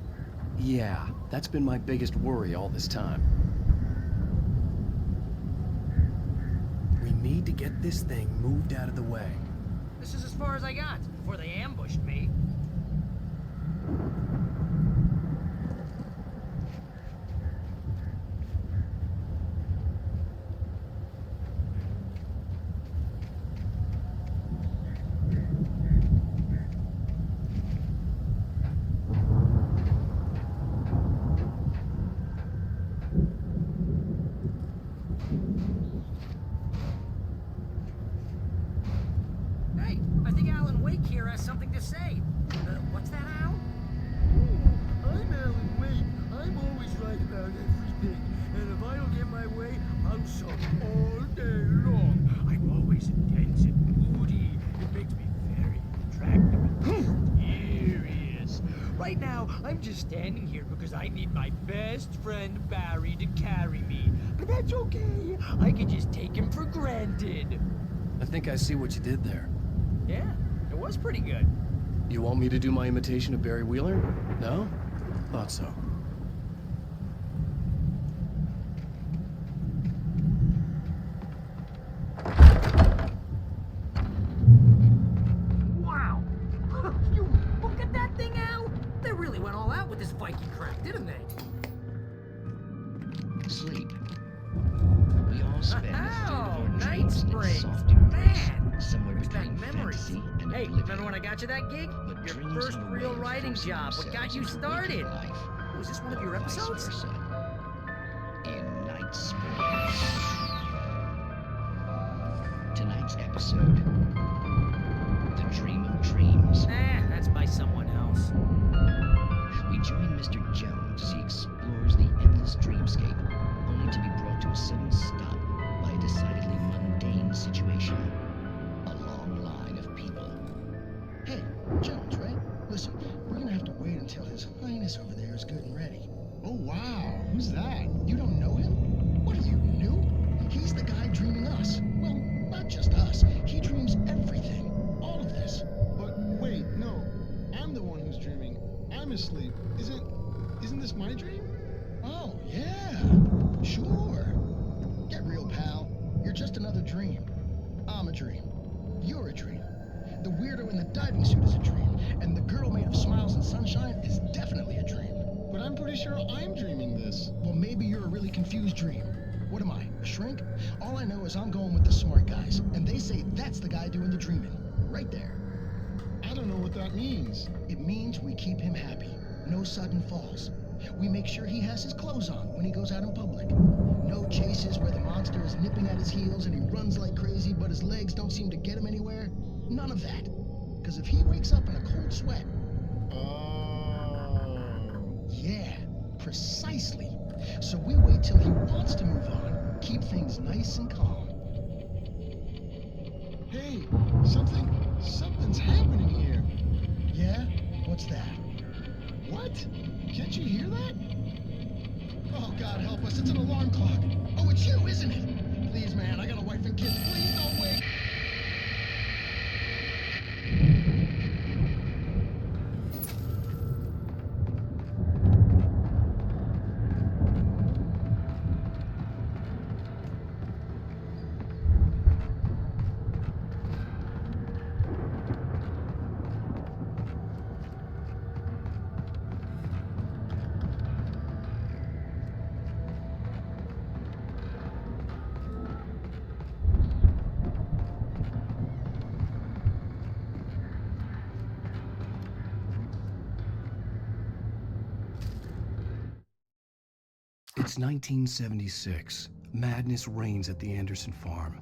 Yeah, that's been my biggest worry all this time. We need to get this thing moved out of the way. This is as far as I got before they ambushed me. Hey, I think Alan Wake here has something to say. What's that, Al? I'm Alan Wake. I'm always right about everything. And if I don't get my way, I'll sulk all day long. I'm always intense and moody. It makes me very attractive and mysterious. Right now, I'm just standing here because I need my best friend Barry to carry me. But that's okay. I can just take him for granted. I think I see what you did there. Yeah, it was pretty good. You want me to do my imitation of Barry Wheeler? No? Thought so. Wow! You look at that thing, Al! They really went all out with this Viking crap, didn't they? Sleep. We all spend a third of our Night dreams in Springs. soft embrace, Man! somewhere Where's that between memory? fantasy and Hey, oblivion. remember when I got you that gig? But Your dreams first have a real way of writing forcing job. What got themselves you into started? waking life, Was this one of your or vice episodes? versa. In Night Springs. Tonight's episode: The Dream of Dreams. That's by someone else. We join Mr. Jones as he explores the endless dreamscape, only to be brought to a sudden stop by a decidedly mundane situation. A long line of people. Hey, Jones, right? Listen, we're gonna have to wait until His Highness over there is good and ready. Oh, wow. Who's that? You don't know him? What are you, new? He's the guy dreaming us. Well, not just us. He dreams everything. All of this. But wait, no. I'm the one who's dreaming. I'm asleep. Isn't this my dream? Oh, yeah. Sure. Get real, pal. You're just another dream. I'm a dream. You're a dream. The weirdo in the diving suit is a dream. And the girl made of smiles and sunshine is definitely a dream. But I'm pretty sure I'm dreaming this. Well, maybe you're a really confused dream. What am I, a shrink? All I know is I'm going with the smart guys. And they say that's the guy doing the dreaming. Right there. I don't know what that means. It means we keep him happy. No sudden falls. We make sure he has his clothes on when he goes out in public. No chases where the monster is nipping at his heels and he runs like crazy, but his legs don't seem to get him anywhere. None of that. Because if he wakes up in a cold sweat... Oh. Yeah, precisely. So we wait till he wants to move on. Keep things nice and calm. Hey, something's happening here. Yeah? What's that? What? Can't you hear that? Oh, God help us. It's an alarm clock. Oh, it's you, isn't it? Please, man, I got a wife and kids. Please don't wake. It's 1976. Madness reigns at the Anderson farm.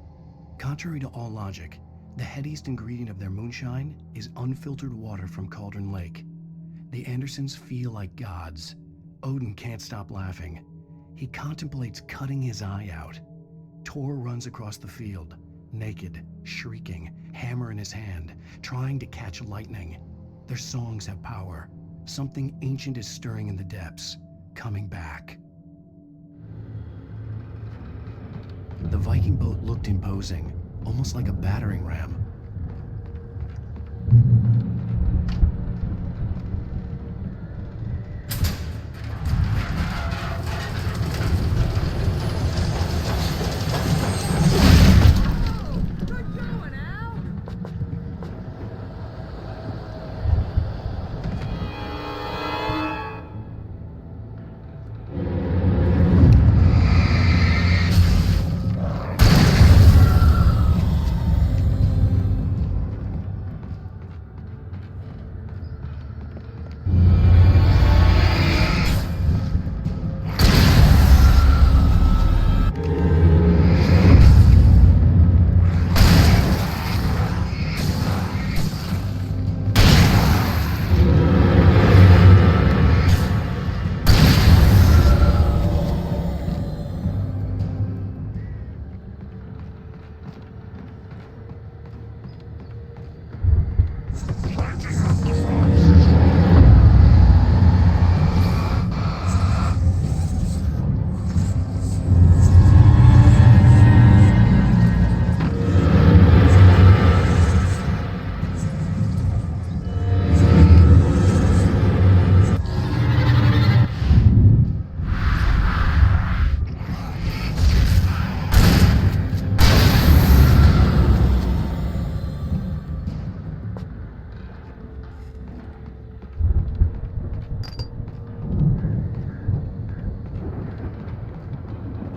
Contrary to all logic, the headiest ingredient of their moonshine is unfiltered water from Cauldron Lake. The Andersons feel like gods. Odin can't stop laughing. He contemplates cutting his eye out. Tor runs across the field, naked, shrieking, hammer in his hand, trying to catch lightning. Their songs have power. Something ancient is stirring in the depths, coming back. The Viking boat looked imposing, almost like a battering ram.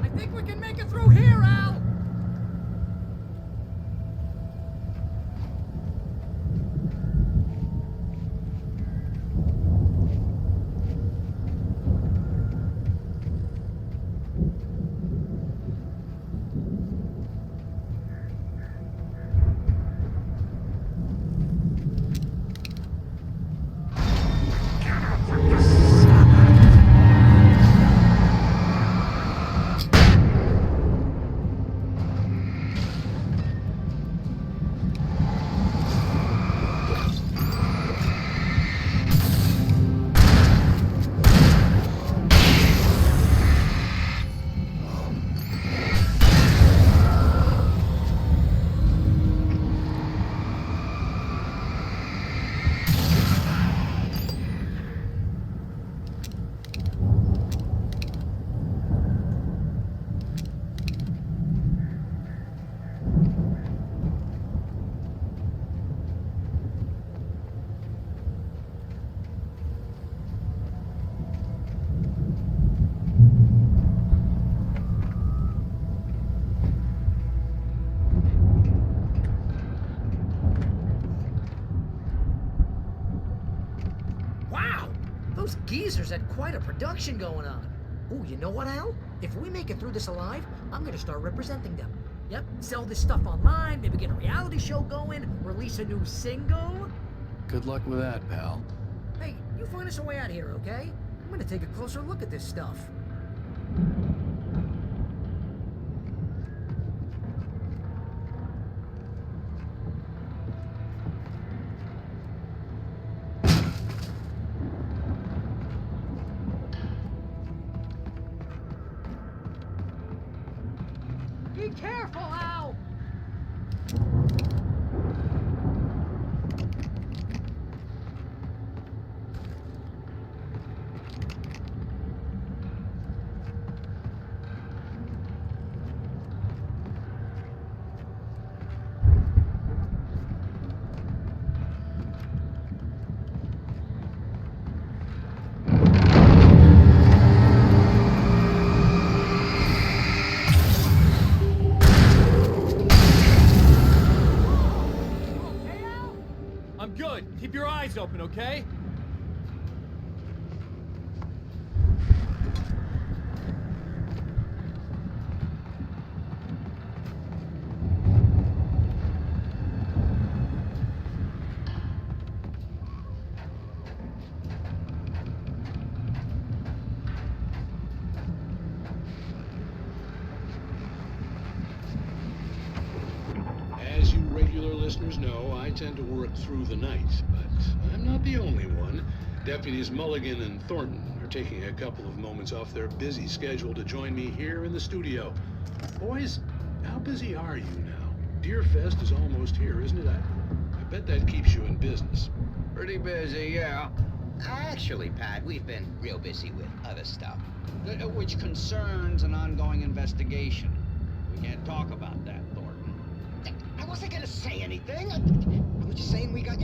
I think we can make it through here, Al! Wow! Those geezers had quite a production going on. Ooh, you know what, Al? If we make it through this alive, I'm gonna start representing them. Yep, sell this stuff online, maybe get a reality show going, release a new single. Good luck with that, pal. Hey, you find us a way out of here, okay? I'm gonna take a closer look at this stuff. Be careful, Al! I'm good. Keep your eyes open, okay? listeners know, I tend to work through the night, but I'm not the only one. Deputies Mulligan and Thornton are taking a couple of moments off their busy schedule to join me here in the studio. Boys, how busy are you now? Deerfest is almost here, isn't it? I bet that keeps you in business. Pretty busy, yeah. Actually, Pat, we've been real busy with other stuff, which concerns an ongoing investigation. We can't talk about that, Thornton. I wasn't gonna say anything. I was just saying we got,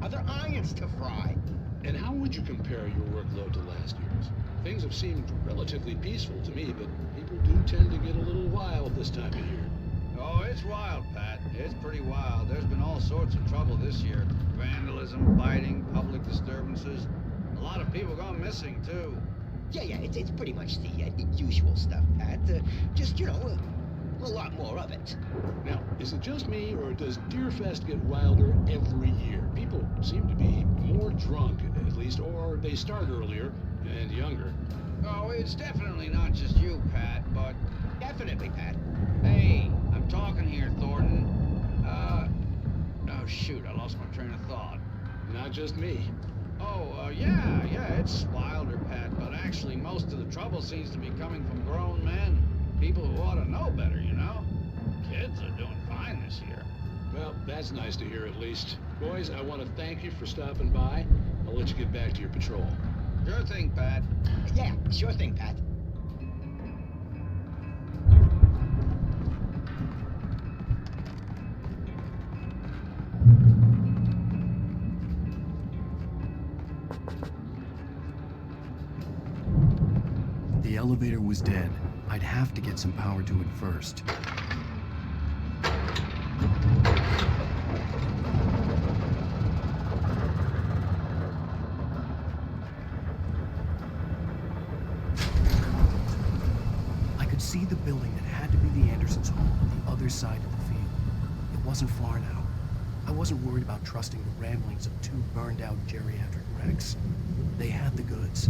other irons to fry. And how would you compare your workload to last year's? Things have seemed relatively peaceful to me, but people do tend to get a little wild this time of year. Oh, it's wild, Pat. It's pretty wild. There's been all sorts of trouble this year. Vandalism, fighting, public disturbances. A lot of people gone missing, too. Yeah, it's pretty much the usual stuff, Pat. Just, a lot more of it. Now, is it just me, or does Deerfest get wilder every year? People seem to be more drunk, at least, or they start earlier and younger. Oh, it's definitely not just you, Pat, but... Definitely, Pat. Hey, I'm talking here, Thornton. Oh, shoot, I lost my train of thought. Not just me. Oh, yeah, it's wilder, Pat, but actually most of the trouble seems to be coming from grown men. People who ought to know better, Kids are doing fine this year. Well, that's nice to hear at least. Boys, I want to thank you for stopping by. I'll let you get back to your patrol. Sure thing, Pat. Yeah, sure thing, Pat. The elevator was dead. I'd have to get some power to it first. I could see the building that had to be the Andersons' home on the other side of the field. It wasn't far now. I wasn't worried about trusting the ramblings of two burned-out geriatric wrecks. They had the goods.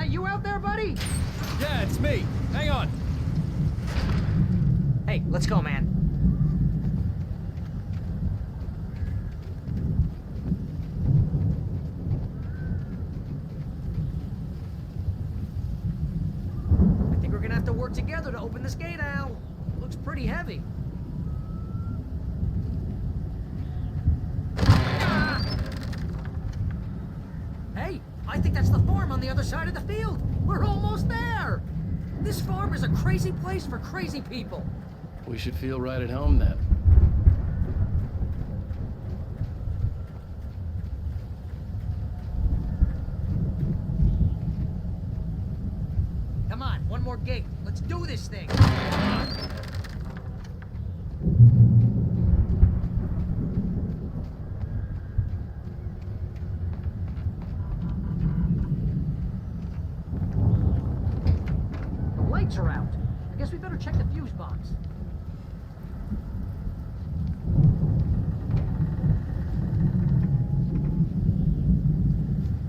You out there, buddy? Yeah, it's me. Hang on. Hey, let's go, man. work together to open this gate, Al. Looks pretty heavy. Hey, I think that's the farm on the other side of the field. We're almost there. This farm is a crazy place for crazy people. We should feel right at home then. Come on, one more gate. Let's do this thing. The lights are out. I guess we better check the fuse box.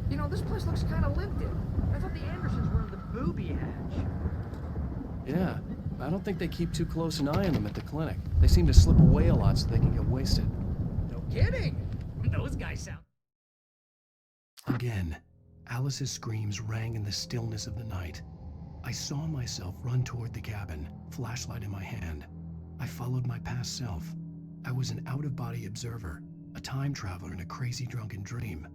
You know, this place looks kind of lived in. I thought the Andersons were in the booby hatch. Yeah, I don't think they keep too close an eye on them at the clinic. They seem to slip away a lot so they can get wasted. No kidding. Those guys sound... Again, Alice's screams rang in the stillness of the night. I saw myself run toward the cabin, flashlight in my hand. I followed my past self. I was an out-of-body observer, a time traveler in a crazy drunken dream.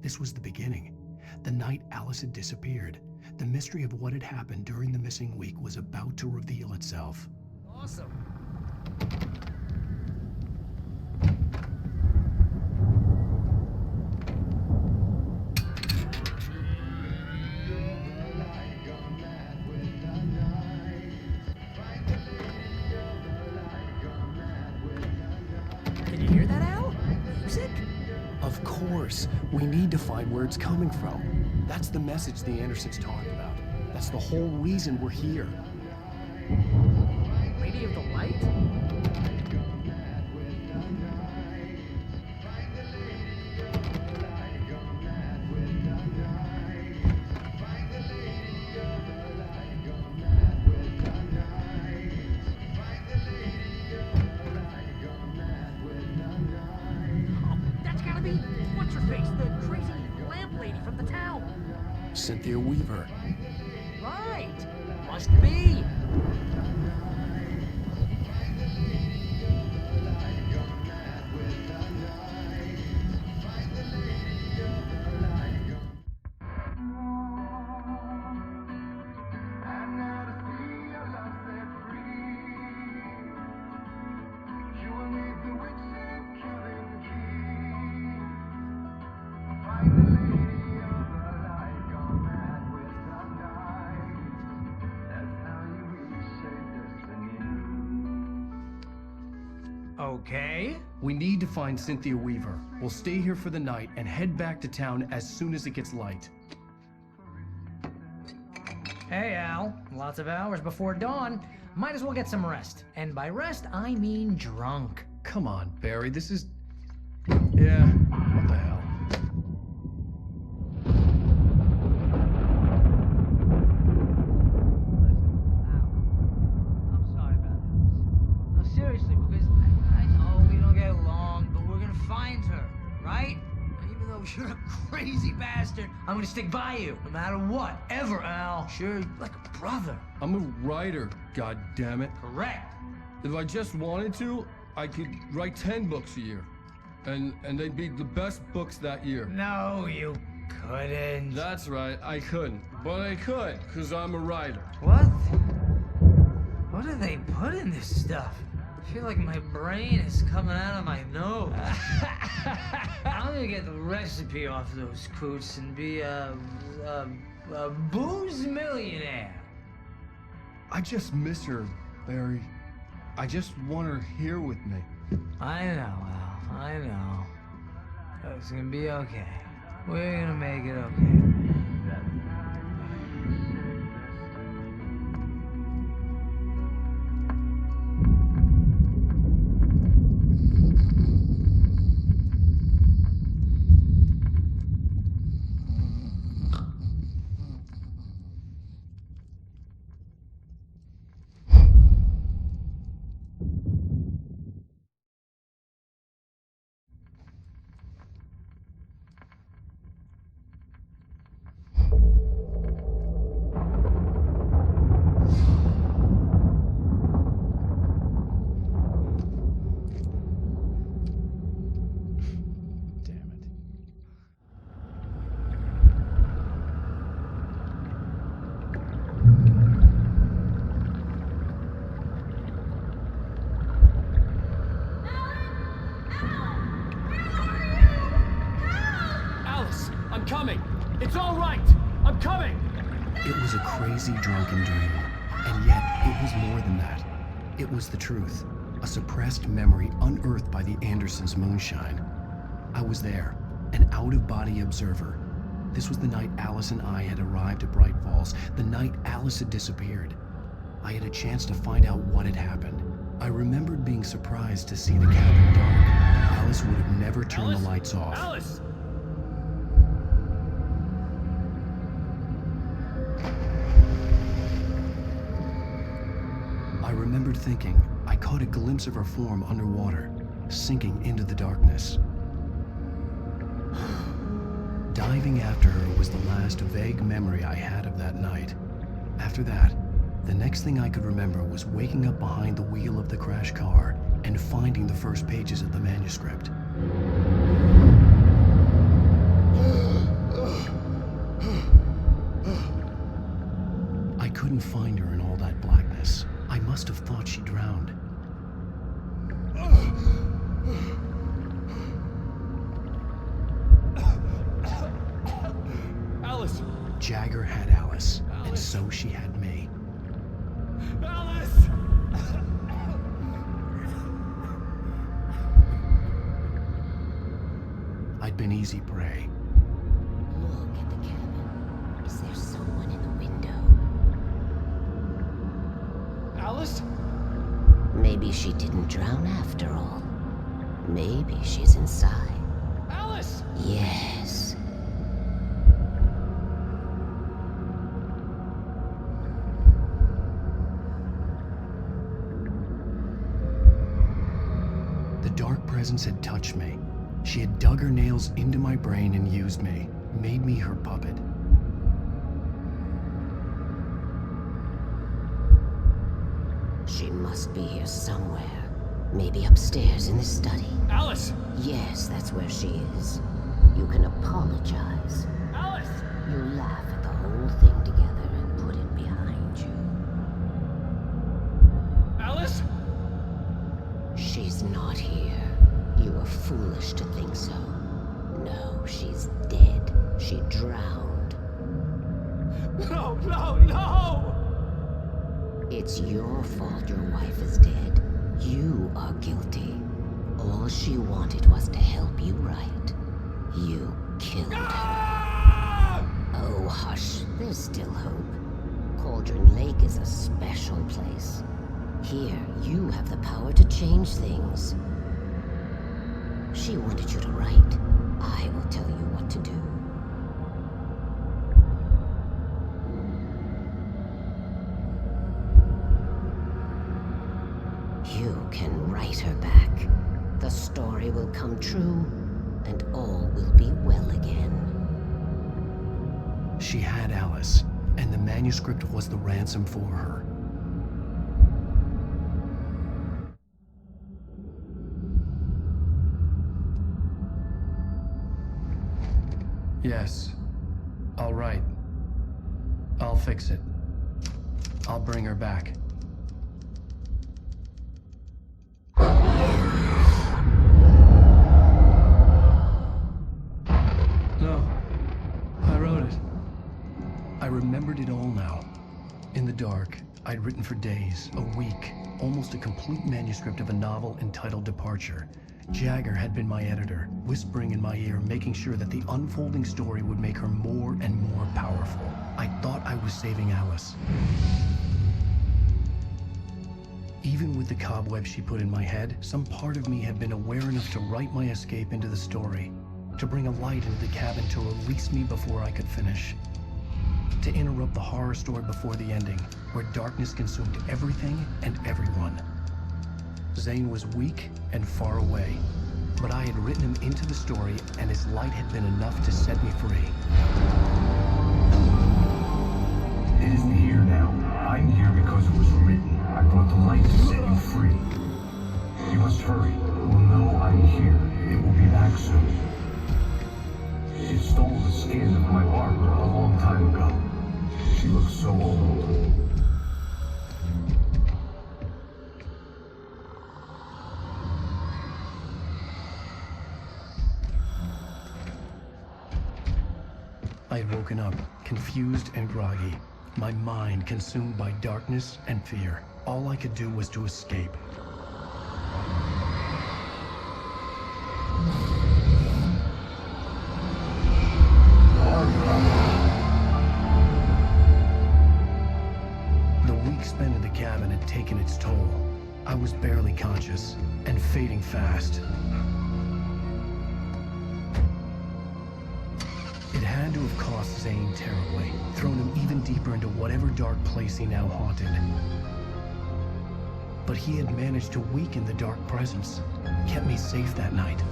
This was the beginning. The night Alice had disappeared. The mystery of what had happened during the missing week was about to reveal itself. Awesome. Can you hear that, Al? Music? Of course, we need to find where it's coming from. That's the message the Andersons talked about. That's the whole reason we're here. Lady of the Light? That's gotta be what's-her-face, the crazy lamp lady from the town. Cynthia Weaver. Right. Must be. Okay. We need to find Cynthia Weaver. We'll stay here for the night and head back to town as soon as it gets light. Hey, Al. Lots of hours before dawn. Might as well get some rest. And by rest, I mean drunk. Come on, Barry, this is... Yeah, what the hell? I'm sorry about this. No, seriously, because I know we don't get along, but we're gonna find her, right? Even though you're a crazy bastard, I'm gonna stick by you, no matter what, ever, Al. Sure, like a brother. I'm a writer, goddammit. Correct. If I just wanted to, I could write 10 books a year. And they'd be the best books that year. No, you couldn't. That's right, I couldn't. But I could, because I'm a writer. What? What do they put in this stuff? I feel like my brain is coming out of my nose. I'm gonna get the recipe off those coots and be a booze millionaire. I just miss her, Barry. I just want her here with me. I know, Al. I know. It's gonna be okay. We're gonna make it okay. coming! It's all right! I'm coming! It was a crazy, drunken dream, and yet it was more than that. It was the truth, a suppressed memory unearthed by the Andersons' moonshine. I was there, an out-of-body observer. This was the night Alice and I had arrived at Bright Falls, the night Alice had disappeared. I had a chance to find out what had happened. I remembered being surprised to see the cabin dark. Alice would have never turned the lights off. Alice! I remembered thinking I caught a glimpse of her form underwater, sinking into the darkness. Diving after her was the last vague memory I had of that night. After that, the next thing I could remember was waking up behind the wheel of the crash car and finding the first pages of the manuscript. I couldn't find her in all that blackness. I must have thought she drowned. Alice! Jagger had Alice, and so she had me. Alice! I'd been easy prey. Look at the cabin. Is there someone in the window? Alice? Maybe she didn't drown after all. Maybe she's inside. Alice! Yes. The dark presence had touched me. She had dug her nails into my brain and used me, made me her puppet. She must be here somewhere. Maybe upstairs in the study. Alice! Yes, that's where she is. You can apologize. Alice! You laugh at the whole thing together and put it behind you. Alice? She's not here. You were foolish to think so. No, she's dead. She drowned. No, no, no! It's your fault your wife is dead. You are guilty. All she wanted was to help you right. You killed her. Oh, hush. There's still hope. Cauldron Lake is a special place. Here, you have the power to change things. She wanted you to write. I will tell you what to do. You can write her back. The story will come true, and all will be well again. She had Alice, and the manuscript was the ransom for her. Yes. All right. I'll fix it. I'll bring her back. No. I wrote it. I remembered it all now. In the dark, I'd written for days, a week, almost a complete manuscript of a novel entitled Departure. Jagger had been my editor, whispering in my ear, making sure that the unfolding story would make her more and more powerful. I thought I was saving Alice. Even with the cobwebs she put in my head, some part of me had been aware enough to write my escape into the story, to bring a light into the cabin to release me before I could finish, to interrupt the horror story before the ending, where darkness consumed everything and everyone. Zane was weak and far away, but I had written him into the story, and his light had been enough to set me free. It isn't here now. I'm here because it was written. I brought the light to set you free. You must hurry. We'll know I'm here. It will be back soon. It stole the skin of my barber a long time ago. She looks so old. I had woken up, confused and groggy, my mind consumed by darkness and fear. All I could do was to escape. The week spent in the cabin had taken its toll. I was barely conscious, and fading fast. It had to have cost Zane terribly, thrown him even deeper into whatever dark place he now haunted. But he had managed to weaken the dark presence, kept me safe that night.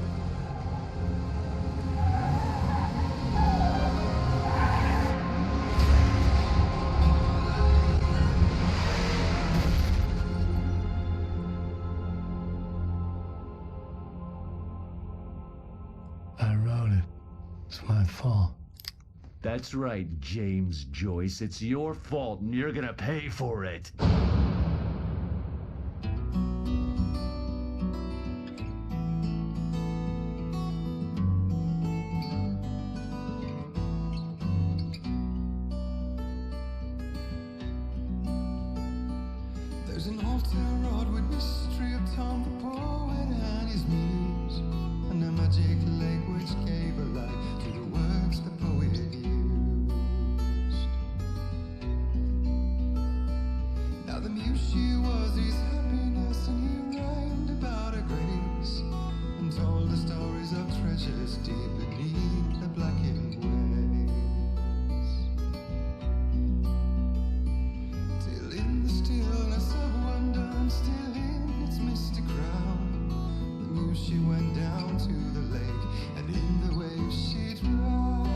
I wrote it. It's my fault. That's right, James Joyce. It's your fault, and you're gonna pay for it. There's an old town road with mystery of Tom the poet and his muse, and a magic lake which gave a life to the words the poet used. Now the muse she was his happiness, and he rhymed about her grace, and told the stories of treasures deep beneath the blackened waves. Till in the stillness of wonder, still in its misty crown, the muse she went down to the lake, and in the waves she drowned.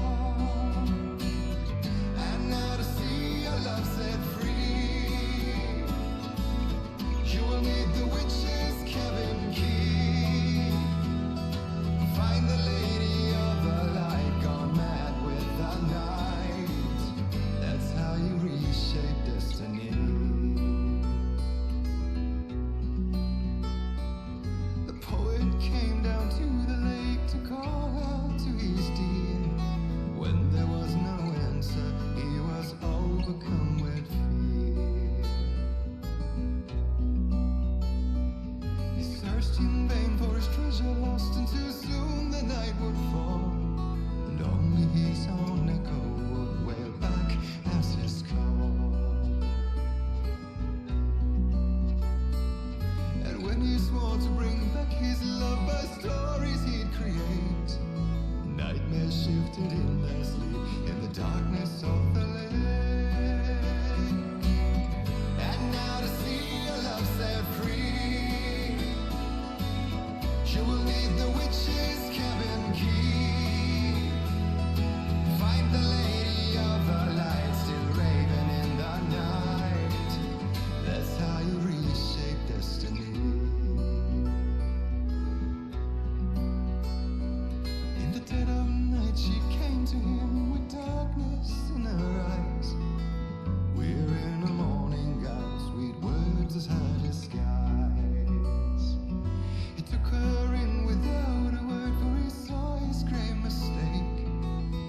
And now to see your love set free, you will need the witch's cabin key. Find the lady of the light, gone mad with the night. That's how you reshape destiny. The poet came down to the lake to call out to his dear. When there was no answer, he was overcome with fear. He searched in vain for his treasure lost, and too soon the night would fall, and only his own echo would wail back as his call. And when he swore to bring back his love by stories he'd create, nightmares shifted in their sleep in the darkness of the lake. And now to see your love set free, you will need the witch's cabin key. Find the lady of the light, still raving in the night. That's how you reshape destiny. In the dead of night she came to him with darkness in her eyes. We're in a morning gown, sweet words as hard as skies. He took her in without a word, for he saw his grave mistake,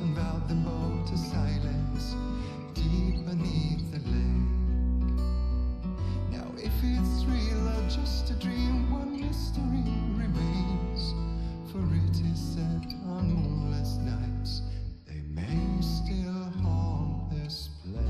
and vowed them both to silence deep beneath the lake. Now if it's real or just a dream, one mystery remains, for it is said on moonless nights they may still haunt this place.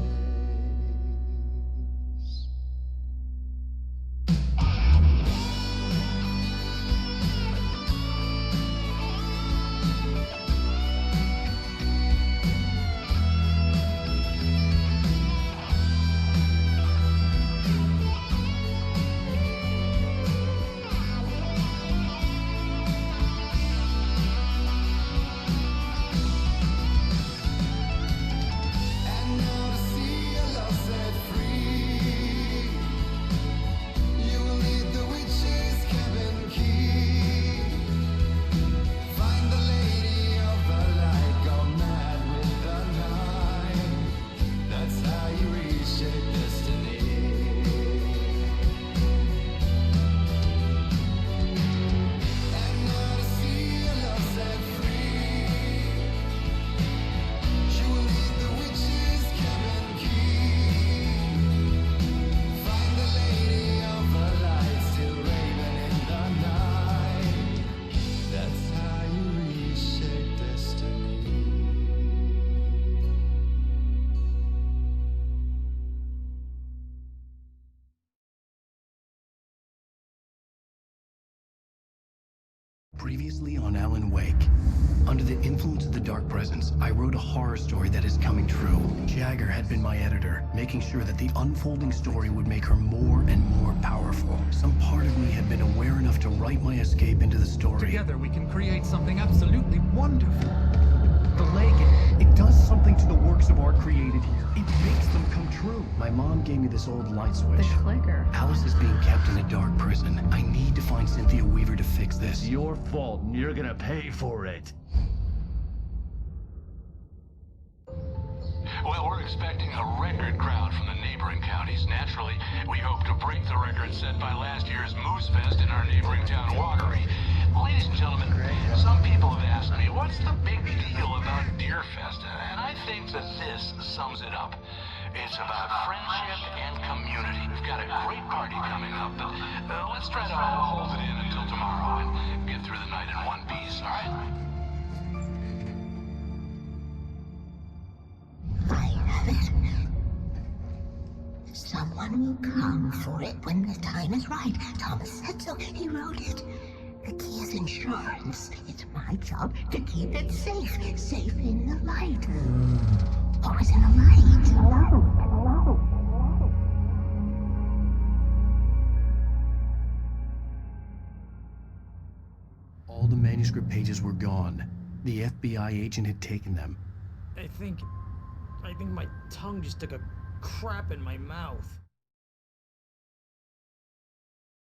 Previously on Alan Wake. Under the influence of the Dark Presence, I wrote a horror story that is coming true. Jagger had been my editor, making sure that the unfolding story would make her more and more powerful. Some part of me had been aware enough to write my escape into the story. Together we can create something absolutely wonderful. The lake, it does something to the works of art created here. It makes them come true. My mom gave me this old light switch. The clicker. Alice is being kept in a dark prison. I need to find Cynthia Weaver to fix this. It's your fault, and you're gonna pay for it. Well, we're expecting a record crowd from the neighboring counties. Naturally, we hope to break the record set by last year's Moose Fest in our neighboring town, Watery. Ladies and gentlemen, some people have asked me, what's the big deal about Deer Fest? And I think that this sums it up. It's about friendship and community. We've got a great party coming up, but let's try to hold it in until tomorrow and get through the night in one piece, all right? Someone will come for it when the time is right. Thomas said so. He wrote it. The key is insurance. It's my job to keep it safe. Safe in the light. Always in the light. All the manuscript pages were gone. The FBI agent had taken them. I think my tongue just took a crap in my mouth.